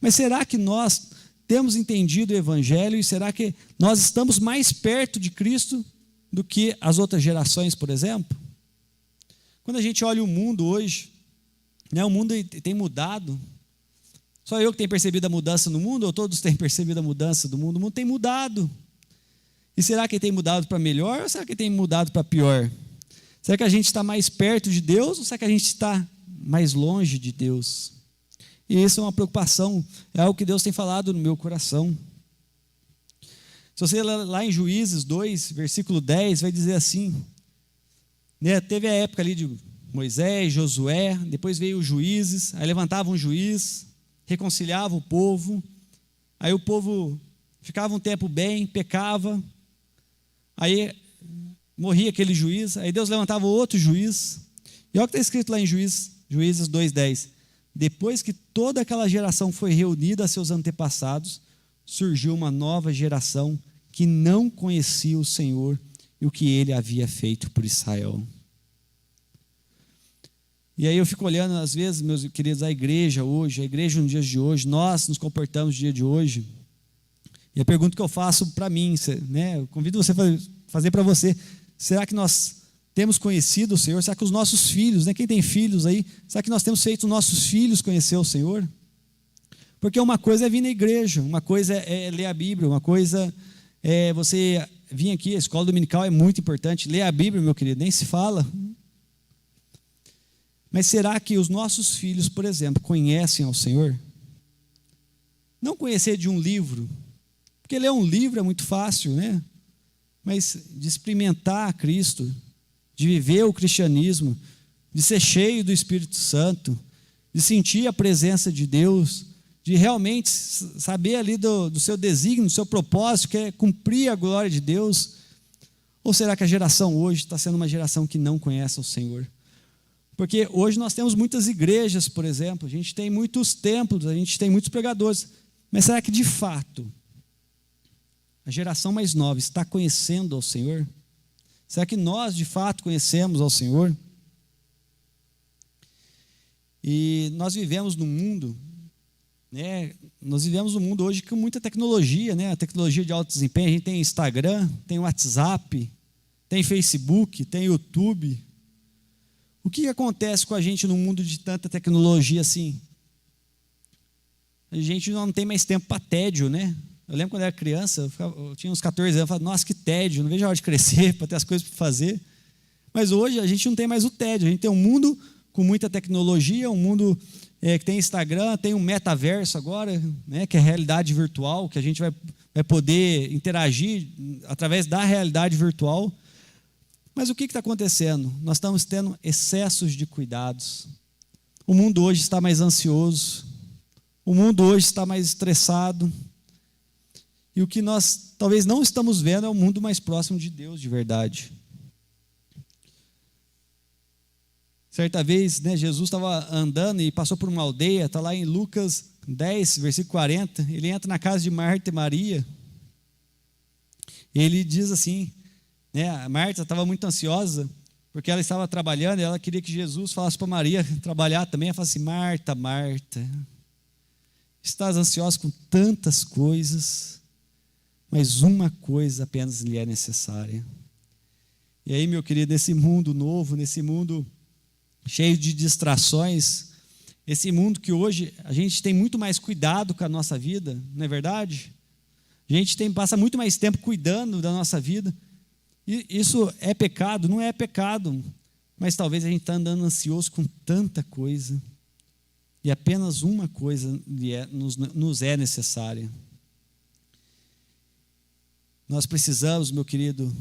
[SPEAKER 2] Mas será que nós temos entendido o evangelho e será que nós estamos mais perto de Cristo do que as outras gerações, por exemplo? Quando a gente olha o mundo hoje, né, o mundo tem mudado. Só eu que tenho percebido a mudança no mundo, ou todos têm percebido a mudança do mundo? O mundo tem mudado. E será que tem mudado para melhor ou será que tem mudado para pior? Será que a gente está mais perto de Deus ou será que a gente está mais longe de Deus? E isso é uma preocupação, é algo que Deus tem falado no meu coração. Se você ler lá em Juízes 2, versículo 10, vai dizer assim, né, teve a época ali de Moisés, Josué, depois veio os juízes, aí levantava um juiz, reconciliava o povo, aí o povo ficava um tempo bem, pecava, aí morria aquele juiz, aí Deus levantava outro juiz, e olha o que está escrito lá em Juízes 2:10, depois que toda aquela geração foi reunida a seus antepassados, surgiu uma nova geração que não conhecia o Senhor e o que ele havia feito por Israel. E aí eu fico olhando, às vezes, meus queridos, a igreja nos dias de hoje, nós nos comportamos no dia de hoje, e a pergunta que eu faço para mim, né, eu convido você a fazer para você, será que nós temos conhecido o Senhor? Será que os nossos filhos, né, quem tem filhos aí, será que nós temos feito os nossos filhos conhecer o Senhor? Porque uma coisa é vir na igreja, uma coisa é ler a Bíblia, uma coisa é você vir aqui, a escola dominical é muito importante, ler a Bíblia, meu querido, nem se fala. Mas será que os nossos filhos, por exemplo, conhecem ao Senhor? Não conhecer de um livro, porque ler um livro é muito fácil, né? Mas de experimentar Cristo, de viver o cristianismo, de ser cheio do Espírito Santo, de sentir a presença de Deus, de realmente saber ali do seu desígnio, do seu propósito, que é cumprir a glória de Deus? Ou será que a geração hoje está sendo uma geração que não conhece o Senhor? Porque hoje nós temos muitas igrejas, por exemplo, a gente tem muitos templos, a gente tem muitos pregadores, mas será que de fato a geração mais nova está conhecendo ao Senhor? Será que nós de fato conhecemos ao Senhor? E nós vivemos num mundo, né? Nós vivemos um mundo hoje com muita tecnologia, né? A tecnologia de alto desempenho, a gente tem Instagram, tem WhatsApp, tem Facebook, tem YouTube. O que acontece com a gente num mundo de tanta tecnologia assim? A gente não tem mais tempo para tédio, né? Eu lembro quando eu era criança, eu tinha uns 14 anos, eu falava, nossa, que tédio, não vejo a hora de crescer para ter as coisas para fazer. Mas hoje a gente não tem mais o tédio, a gente tem um mundo com muita tecnologia, um mundo que tem Instagram, tem um metaverso agora, né, que é realidade virtual, que a gente vai poder interagir através da realidade virtual. Mas o que está acontecendo? Nós estamos tendo excessos de cuidados. O mundo hoje está mais ansioso, o mundo hoje está mais estressado. E o que nós talvez não estamos vendo é um mundo mais próximo de Deus de verdade. Certa vez, né, Jesus estava andando e passou por uma aldeia, está lá em Lucas 10, versículo 40, ele entra na casa de Marta e Maria, ele diz assim, né, a Marta estava muito ansiosa, porque ela estava trabalhando e ela queria que Jesus falasse para Maria trabalhar também. Ela fala assim, Marta, Marta, estás ansiosa com tantas coisas, mas uma coisa apenas lhe é necessária. E aí, meu querido, nesse mundo novo, nesse mundo cheio de distrações, esse mundo que hoje a gente tem muito mais cuidado com a nossa vida, não é verdade? A gente passa muito mais tempo cuidando da nossa vida. E isso é pecado? Não é pecado, mas talvez a gente está andando ansioso com tanta coisa, e apenas uma coisa nos é necessária. Nós precisamos, meu querido,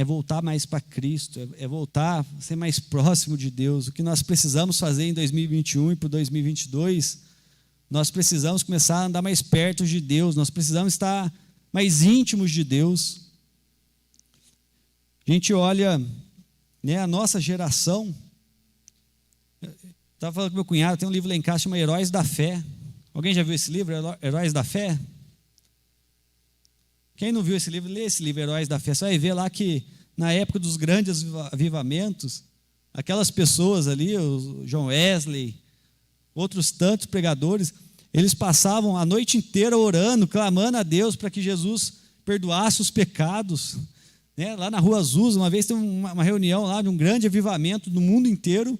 [SPEAKER 2] voltar mais para Cristo, voltar a ser mais próximo de Deus. O que nós precisamos fazer em 2021 e para 2022, nós precisamos começar a andar mais perto de Deus, nós precisamos estar mais íntimos de Deus. A gente olha, né, a nossa geração. Estava falando com meu cunhado, tem um livro lá em casa que chama Heróis da Fé. Alguém já viu esse livro, Heróis da Fé? Quem não viu esse livro, lê esse livro, Heróis da Fé. Você vai ver lá que, na época dos grandes avivamentos, aquelas pessoas ali, o John Wesley, outros tantos pregadores, eles passavam a noite inteira orando, clamando a Deus para que Jesus perdoasse os pecados. Né? Lá na Rua Azusa, uma vez teve uma reunião lá de um grande avivamento no mundo inteiro,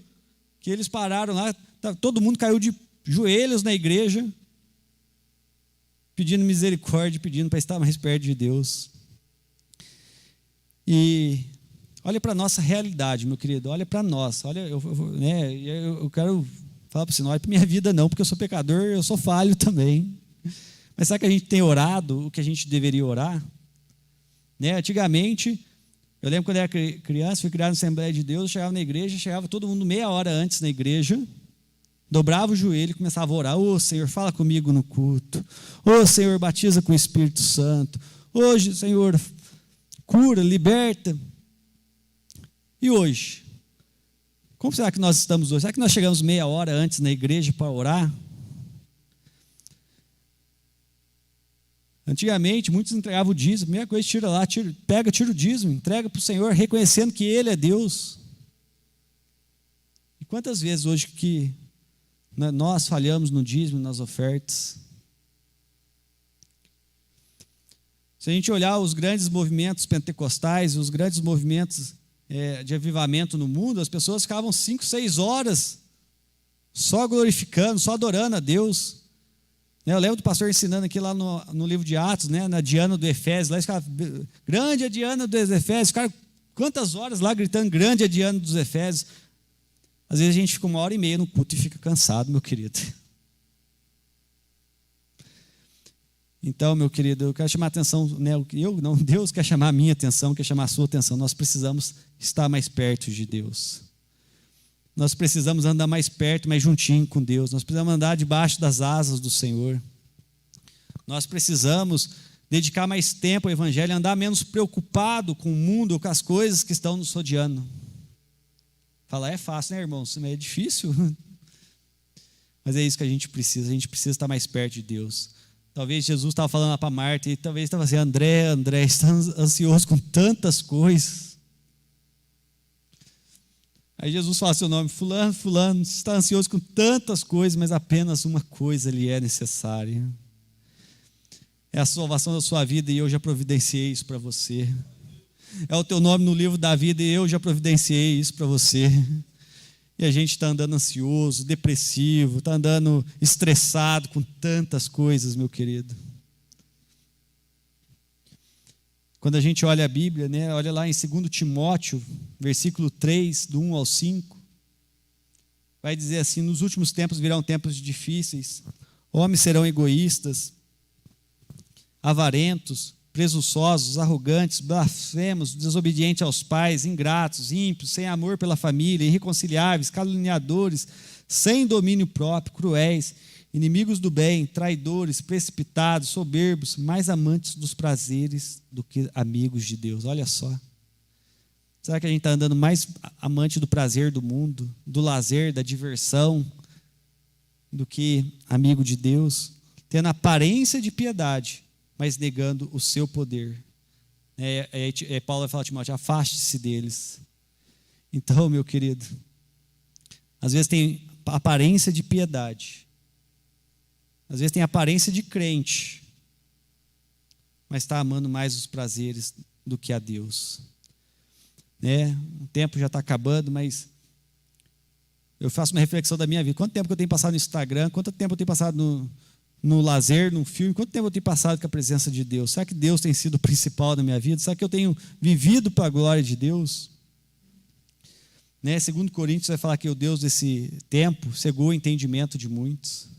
[SPEAKER 2] que eles pararam lá, todo mundo caiu de joelhos na igreja, pedindo misericórdia, pedindo para estar mais perto de Deus. E olha para a nossa realidade, meu querido, olha para nós. Olha, eu quero falar para você, não olha para a minha vida não, porque eu sou pecador, eu sou falho também. Mas será que a gente tem orado o que a gente deveria orar? Né? Antigamente, eu lembro quando eu era criança, fui criado na Assembleia de Deus, eu chegava na igreja, chegava todo mundo meia hora antes na igreja, dobrava o joelho e começava a orar. Ô Senhor, fala comigo no culto. Ô Senhor, batiza com o Espírito Santo. Hoje, Senhor, cura, liberta. E hoje? Como será que nós estamos hoje? Será que nós chegamos meia hora antes na igreja para orar? Antigamente, muitos entregavam o dízimo. A primeira coisa, tira lá, tira o dízimo, entrega para o Senhor, reconhecendo que Ele é Deus. E quantas vezes hoje que nós falhamos no dízimo, nas ofertas? Se a gente olhar os grandes movimentos pentecostais, os grandes movimentos de avivamento no mundo, as pessoas ficavam 5, 6 horas só glorificando, só adorando a Deus. Eu lembro do pastor ensinando aqui lá no livro de Atos, né, na Diana do Efésio, lá ficava, grande a Diana dos Efésios, ficaram quantas horas lá gritando, grande a Diana dos Efésios. Às vezes a gente fica 1h30 no culto e fica cansado, meu querido. Então, meu querido, eu quero chamar a atenção, né, Deus quer chamar a minha atenção, quer chamar a sua atenção. Nós precisamos estar mais perto de Deus. Nós precisamos andar mais perto, mais juntinho com Deus. Nós precisamos andar debaixo das asas do Senhor. Nós precisamos dedicar mais tempo ao Evangelho, andar menos preocupado com o mundo, com as coisas que estão nos rodeando. Falar é fácil, né, irmãos? É difícil. Mas é isso que a gente precisa estar mais perto de Deus. Talvez Jesus estava falando lá para Marta, e talvez estava assim, André, está ansioso com tantas coisas. Aí Jesus fala seu nome, fulano, está ansioso com tantas coisas, mas apenas uma coisa lhe é necessária. É a salvação da sua vida e eu já providenciei isso para você. É o teu nome no livro da vida e eu já providenciei isso para você. E a gente está andando ansioso, depressivo, está andando estressado com tantas coisas, meu querido. Quando a gente olha a Bíblia, né, olha lá em 2 Timóteo, versículo 3, do 1 ao 5, vai dizer assim: nos últimos tempos virão tempos difíceis, homens serão egoístas, avarentos, presunçosos, arrogantes, blasfemos, desobedientes aos pais, ingratos, ímpios, sem amor pela família, irreconciliáveis, caluniadores, sem domínio próprio, cruéis, inimigos do bem, traidores, precipitados, soberbos, mais amantes dos prazeres do que amigos de Deus. Olha só. Será que a gente está andando mais amante do prazer do mundo, do lazer, da diversão, do que amigo de Deus? Tendo aparência de piedade, mas negando o seu poder. Paulo vai falar a Timóteo: afaste-se deles. Então, meu querido, às vezes tem aparência de piedade, às vezes tem aparência de crente, mas está amando mais os prazeres do que a Deus. O tempo já está acabando, mas eu faço uma reflexão da minha vida. Quanto tempo que eu tenho passado no Instagram? Quanto tempo eu tenho passado no lazer, no filme? Quanto tempo eu tenho passado com a presença de Deus? Será que Deus tem sido o principal na minha vida? Será que eu tenho vivido para a glória de Deus? 2 Coríntios vai falar que o Deus desse tempo cegou o entendimento de muitos.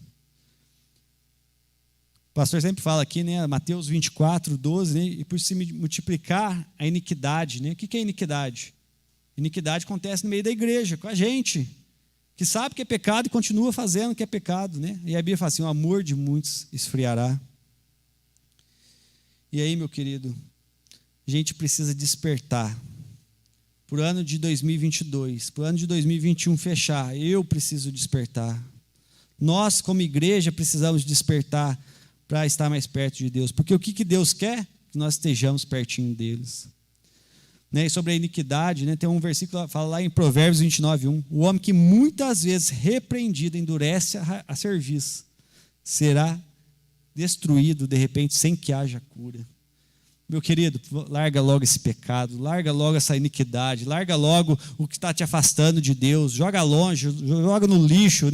[SPEAKER 2] O pastor sempre fala aqui, Mateus 24, 12, e por se multiplicar a iniquidade. O que é iniquidade? Iniquidade acontece no meio da igreja, com a gente, que sabe que é pecado e continua fazendo que é pecado. E a Bíblia fala assim: o amor de muitos esfriará. E aí, meu querido, a gente precisa despertar. Por ano de 2022, por ano de 2021 fechar, eu preciso despertar. Nós, como igreja, precisamos despertar para estar mais perto de Deus. Porque o que Deus quer? Que nós estejamos pertinho deles. E sobre a iniquidade, tem um versículo que fala lá em Provérbios 29, 1. O homem que muitas vezes repreendido endurece a cerviz, será destruído de repente sem que haja cura. Meu querido, larga logo esse pecado, larga logo essa iniquidade, larga logo o que está te afastando de Deus, joga longe, joga no lixo,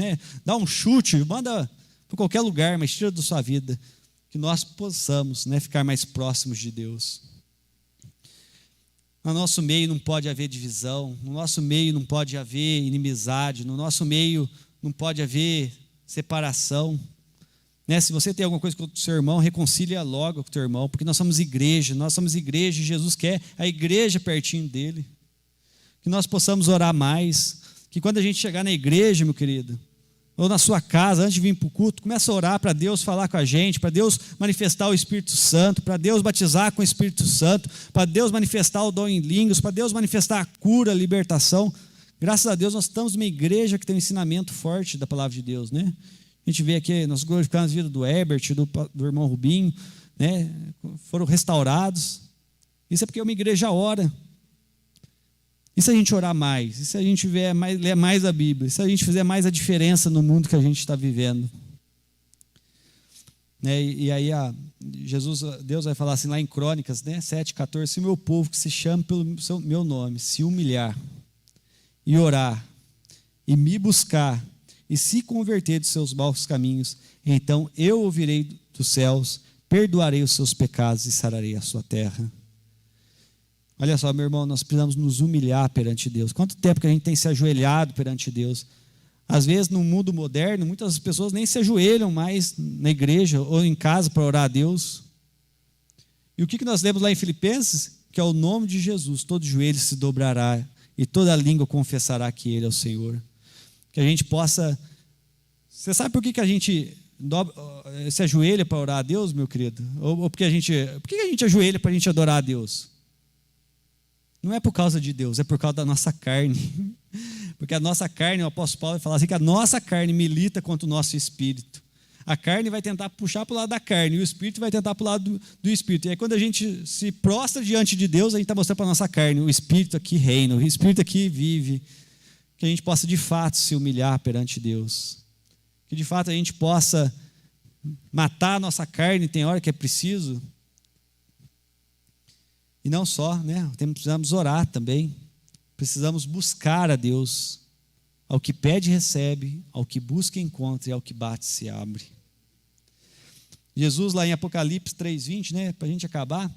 [SPEAKER 2] dá um chute, manda para qualquer lugar, mas tira da sua vida, que nós possamos ficar mais próximos de Deus. No nosso meio não pode haver divisão, no nosso meio não pode haver inimizade, no nosso meio não pode haver separação. Se você tem alguma coisa com o seu irmão, reconcilia logo com o teu irmão, porque nós somos igreja e Jesus quer a igreja pertinho dele. Que nós possamos orar mais, que quando a gente chegar na igreja, meu querido, ou na sua casa, antes de vir para o culto, começa a orar para Deus falar com a gente, para Deus manifestar o Espírito Santo, para Deus batizar com o Espírito Santo, para Deus manifestar o dom em línguas, para Deus manifestar a cura, a libertação. Graças a Deus nós estamos numa igreja que tem um ensinamento forte da palavra de Deus. A gente vê aqui, nós glorificamos a vida do Herbert, do irmão Rubinho, foram restaurados. Isso é porque uma igreja ora. E se a gente orar mais? E se a gente ler mais a Bíblia? E se a gente fizer mais a diferença no mundo que a gente está vivendo? E aí Deus vai falar assim lá em Crônicas, 7:14: se o meu povo que se chama pelo meu nome se humilhar e orar e me buscar e se converter dos seus maus caminhos, então eu ouvirei dos céus, perdoarei os seus pecados e sararei a sua terra. Olha só, meu irmão, nós precisamos nos humilhar perante Deus. Quanto tempo que a gente tem se ajoelhado perante Deus? Às vezes, no mundo moderno, muitas pessoas nem se ajoelham mais na igreja ou em casa para orar a Deus. E o que nós lemos lá em Filipenses? Que é o nome de Jesus, todo joelho se dobrará e toda língua confessará que Ele é o Senhor. Que a gente possa... Você sabe por que a gente se ajoelha para orar a Deus, meu querido? Ou por que a gente ajoelha para a gente adorar a Deus? Não é por causa de Deus, é por causa da nossa carne. Porque a nossa carne, o apóstolo Paulo vai falar assim, que a nossa carne milita contra o nosso espírito. A carne vai tentar puxar para o lado da carne, e o espírito vai tentar para o lado do espírito. E aí quando a gente se prostra diante de Deus, a gente está mostrando para a nossa carne, o espírito aqui reina, o espírito aqui vive. Que a gente possa de fato se humilhar perante Deus. Que de fato a gente possa matar a nossa carne, tem hora que é preciso. E não só, precisamos orar também. Precisamos buscar a Deus. Ao que pede, recebe. Ao que busca, encontra. E ao que bate, se abre. Jesus, lá em Apocalipse 3:20, para a gente acabar,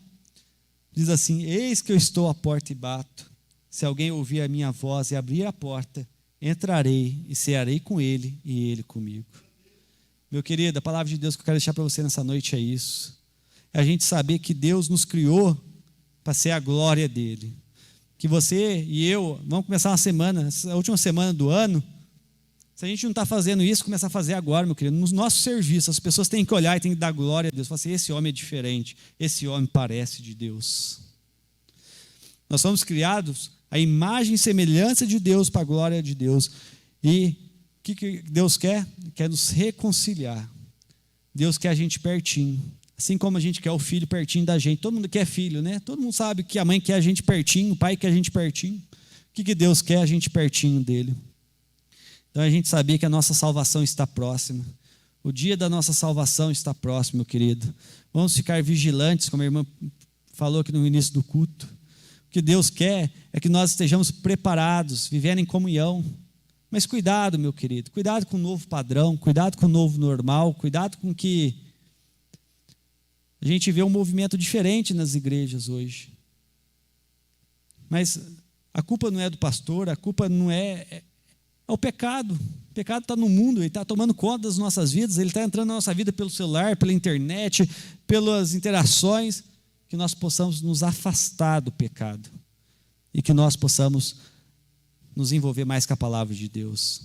[SPEAKER 2] Diz assim: eis que eu estou à porta e bato. Se alguém ouvir a minha voz e abrir a porta, entrarei e cearei com ele e ele comigo. Meu querido, a palavra de Deus que eu quero deixar para você nessa noite é isso. É a gente saber que Deus nos criou para ser a glória dele. Que você e eu vamos começar uma semana, a última semana do ano. Se a gente não está fazendo isso, começar a fazer agora, meu querido. Nos nossos serviços, as pessoas têm que olhar e têm que dar glória a Deus. Falar assim: esse homem é diferente, esse homem parece de Deus. Nós somos criados à imagem e semelhança de Deus, para a glória de Deus. E o que Deus quer? Quer nos reconciliar. Deus quer a gente pertinho. Assim como a gente quer o filho pertinho da gente. Todo mundo quer filho, né? Todo mundo sabe que a mãe quer a gente pertinho, o pai quer a gente pertinho. O que Deus quer? A gente pertinho dele. Então a gente sabia que a nossa salvação está próxima. O dia da nossa salvação está próximo, meu querido. Vamos ficar vigilantes, como a irmã falou aqui no início do culto. O que Deus quer é que nós estejamos preparados, vivendo em comunhão. Mas cuidado, meu querido, cuidado com o novo padrão, cuidado com o novo normal, cuidado com que a gente vê um movimento diferente nas igrejas hoje. Mas a culpa não é do pastor, a culpa não é o pecado. O pecado está no mundo, ele está tomando conta das nossas vidas, ele está entrando na nossa vida pelo celular, pela internet, pelas interações. Que nós possamos nos afastar do pecado e que nós possamos nos envolver mais com a palavra de Deus.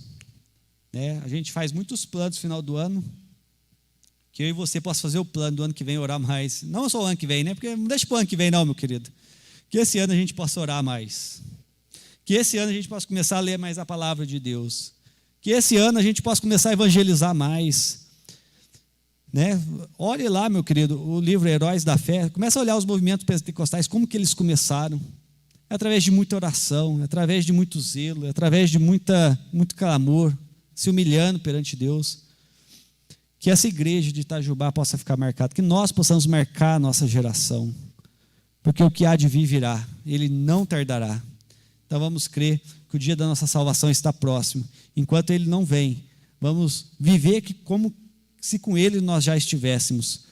[SPEAKER 2] A gente faz muitos planos no final do ano, que eu e você possam fazer o plano do ano que vem, orar mais. Não só o ano que vem, né? Porque não deixa para o ano que vem não, meu querido. Que esse ano a gente possa orar mais. Que esse ano a gente possa começar a ler mais a palavra de Deus. Que esse ano a gente possa começar a evangelizar mais. Olhe lá, meu querido, o livro Heróis da Fé. Começa a olhar os movimentos pentecostais, como que eles começaram. É através de muita oração, é através de muito zelo, é através de muito clamor, se humilhando perante Deus. Que essa igreja de Itajubá possa ficar marcada, que nós possamos marcar a nossa geração, porque o que há de vir virá, ele não tardará. Então vamos crer que o dia da nossa salvação está próximo. Enquanto ele não vem, vamos viver como se com ele nós já estivéssemos,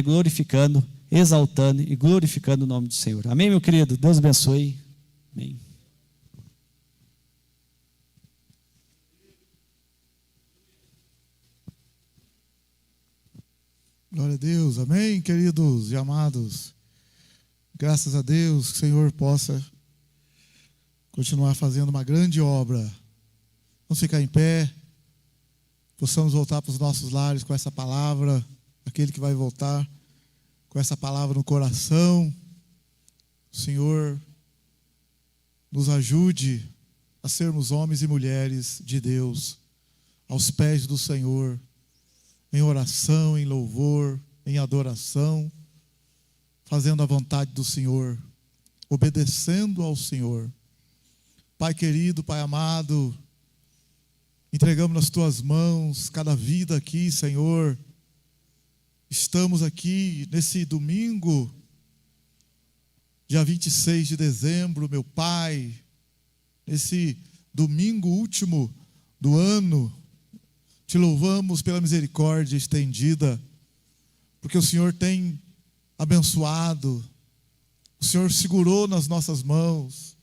[SPEAKER 2] glorificando, exaltando e glorificando o nome do Senhor. Amém, meu querido? Deus abençoe. Amém.
[SPEAKER 1] Glória a Deus, amém, queridos e amados. Graças a Deus que o Senhor possa continuar fazendo uma grande obra. Vamos ficar em pé, possamos voltar para os nossos lares com essa palavra, aquele que vai voltar com essa palavra no coração. O Senhor nos ajude a sermos homens e mulheres de Deus, aos pés do Senhor, em oração, em louvor, em adoração, fazendo a vontade do Senhor, obedecendo ao Senhor. Pai querido, Pai amado, entregamos nas Tuas mãos cada vida aqui, Senhor. Estamos aqui nesse domingo, dia 26 de dezembro, meu Pai, nesse domingo último do ano. Te louvamos pela misericórdia estendida, porque o Senhor tem abençoado, o Senhor segurou nas nossas mãos.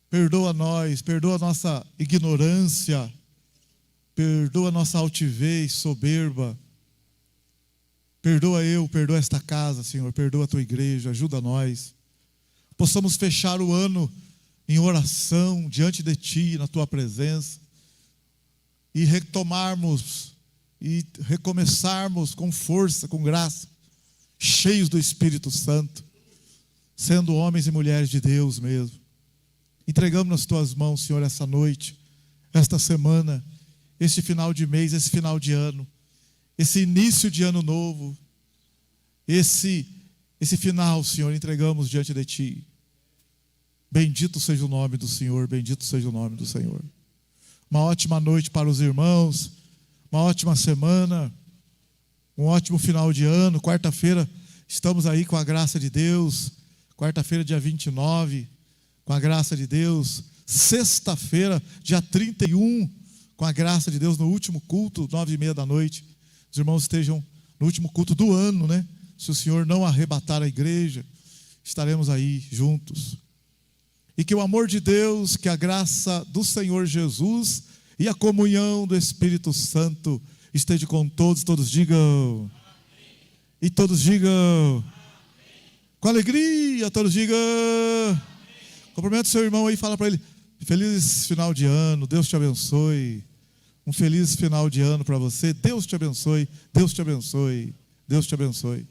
[SPEAKER 1] Perdoa nós, perdoa a nossa ignorância, perdoa a nossa altivez soberba. Perdoa perdoa esta casa, Senhor, perdoa a Tua igreja, ajuda nós. Possamos fechar o ano em oração diante de Ti, na Tua presença, e retomarmos e recomeçarmos com força, com graça, cheios do Espírito Santo, sendo homens e mulheres de Deus mesmo. Entregamos nas Tuas mãos, Senhor, essa noite, esta semana, este final de mês, esse final de ano, esse início de ano novo, esse final, Senhor, entregamos diante de Ti. Bendito seja o nome do Senhor, bendito seja o nome do Senhor. Uma ótima noite para os irmãos, uma ótima semana, um ótimo final de ano. Quarta-feira estamos aí com a graça de Deus, quarta-feira dia 29, com a graça de Deus. Sexta-feira, dia 31, com a graça de Deus, no último culto, 9h30 da noite. Os irmãos estejam no último culto do ano, né? Se o Senhor não arrebatar a igreja, estaremos aí juntos. E que o amor de Deus, que a graça do Senhor Jesus e a comunhão do Espírito Santo esteja com todos. Todos digam. Amém. E todos digam. Amém. Com alegria, todos digam. Amém. Cumprimenta o seu irmão aí e fala para ele: feliz final de ano, Deus te abençoe. Um feliz final de ano para você. Deus te abençoe, Deus te abençoe, Deus te abençoe.